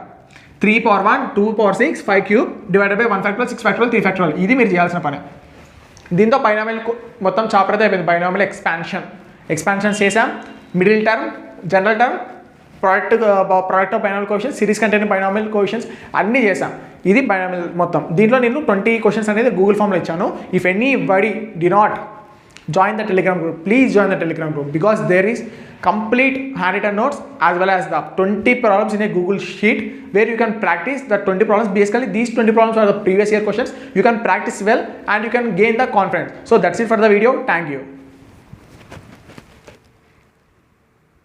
Speaker 1: 3 × 1 2 × 6 5³ / 1 ఫ్యాక్టోరియల్ 6 ఫ్యాక్టోరియల్ 3 ఫ్యాక్టోరియల్. ఇది మీరు చేయాల్సిన పని. దీంతో బైనామియల్ మొత్తం చాప్టర్ అయితే అయిపోయింది. బైనామియల్ ఎక్స్పాన్షన్ చేసాం, middle term, general term, product of binomial coefficients, series containing binomial coefficients అన్నీ చేసాం. ఇది బైనామియల్ మొత్తం. దీంట్లో నేను 20 క్వశ్చన్స్ అనేది గూగుల్ ఫామ్లో ఇచ్చాను. If anybody did not join the Telegram group, please join the Telegram group, because there is complete handwritten notes as well as the 20 problems in a Google sheet where you can practice the 20 problems. Basically these 20 problems are the previous year questions. You can practice well and you can gain the confidence. So that's it for the video. Thank you.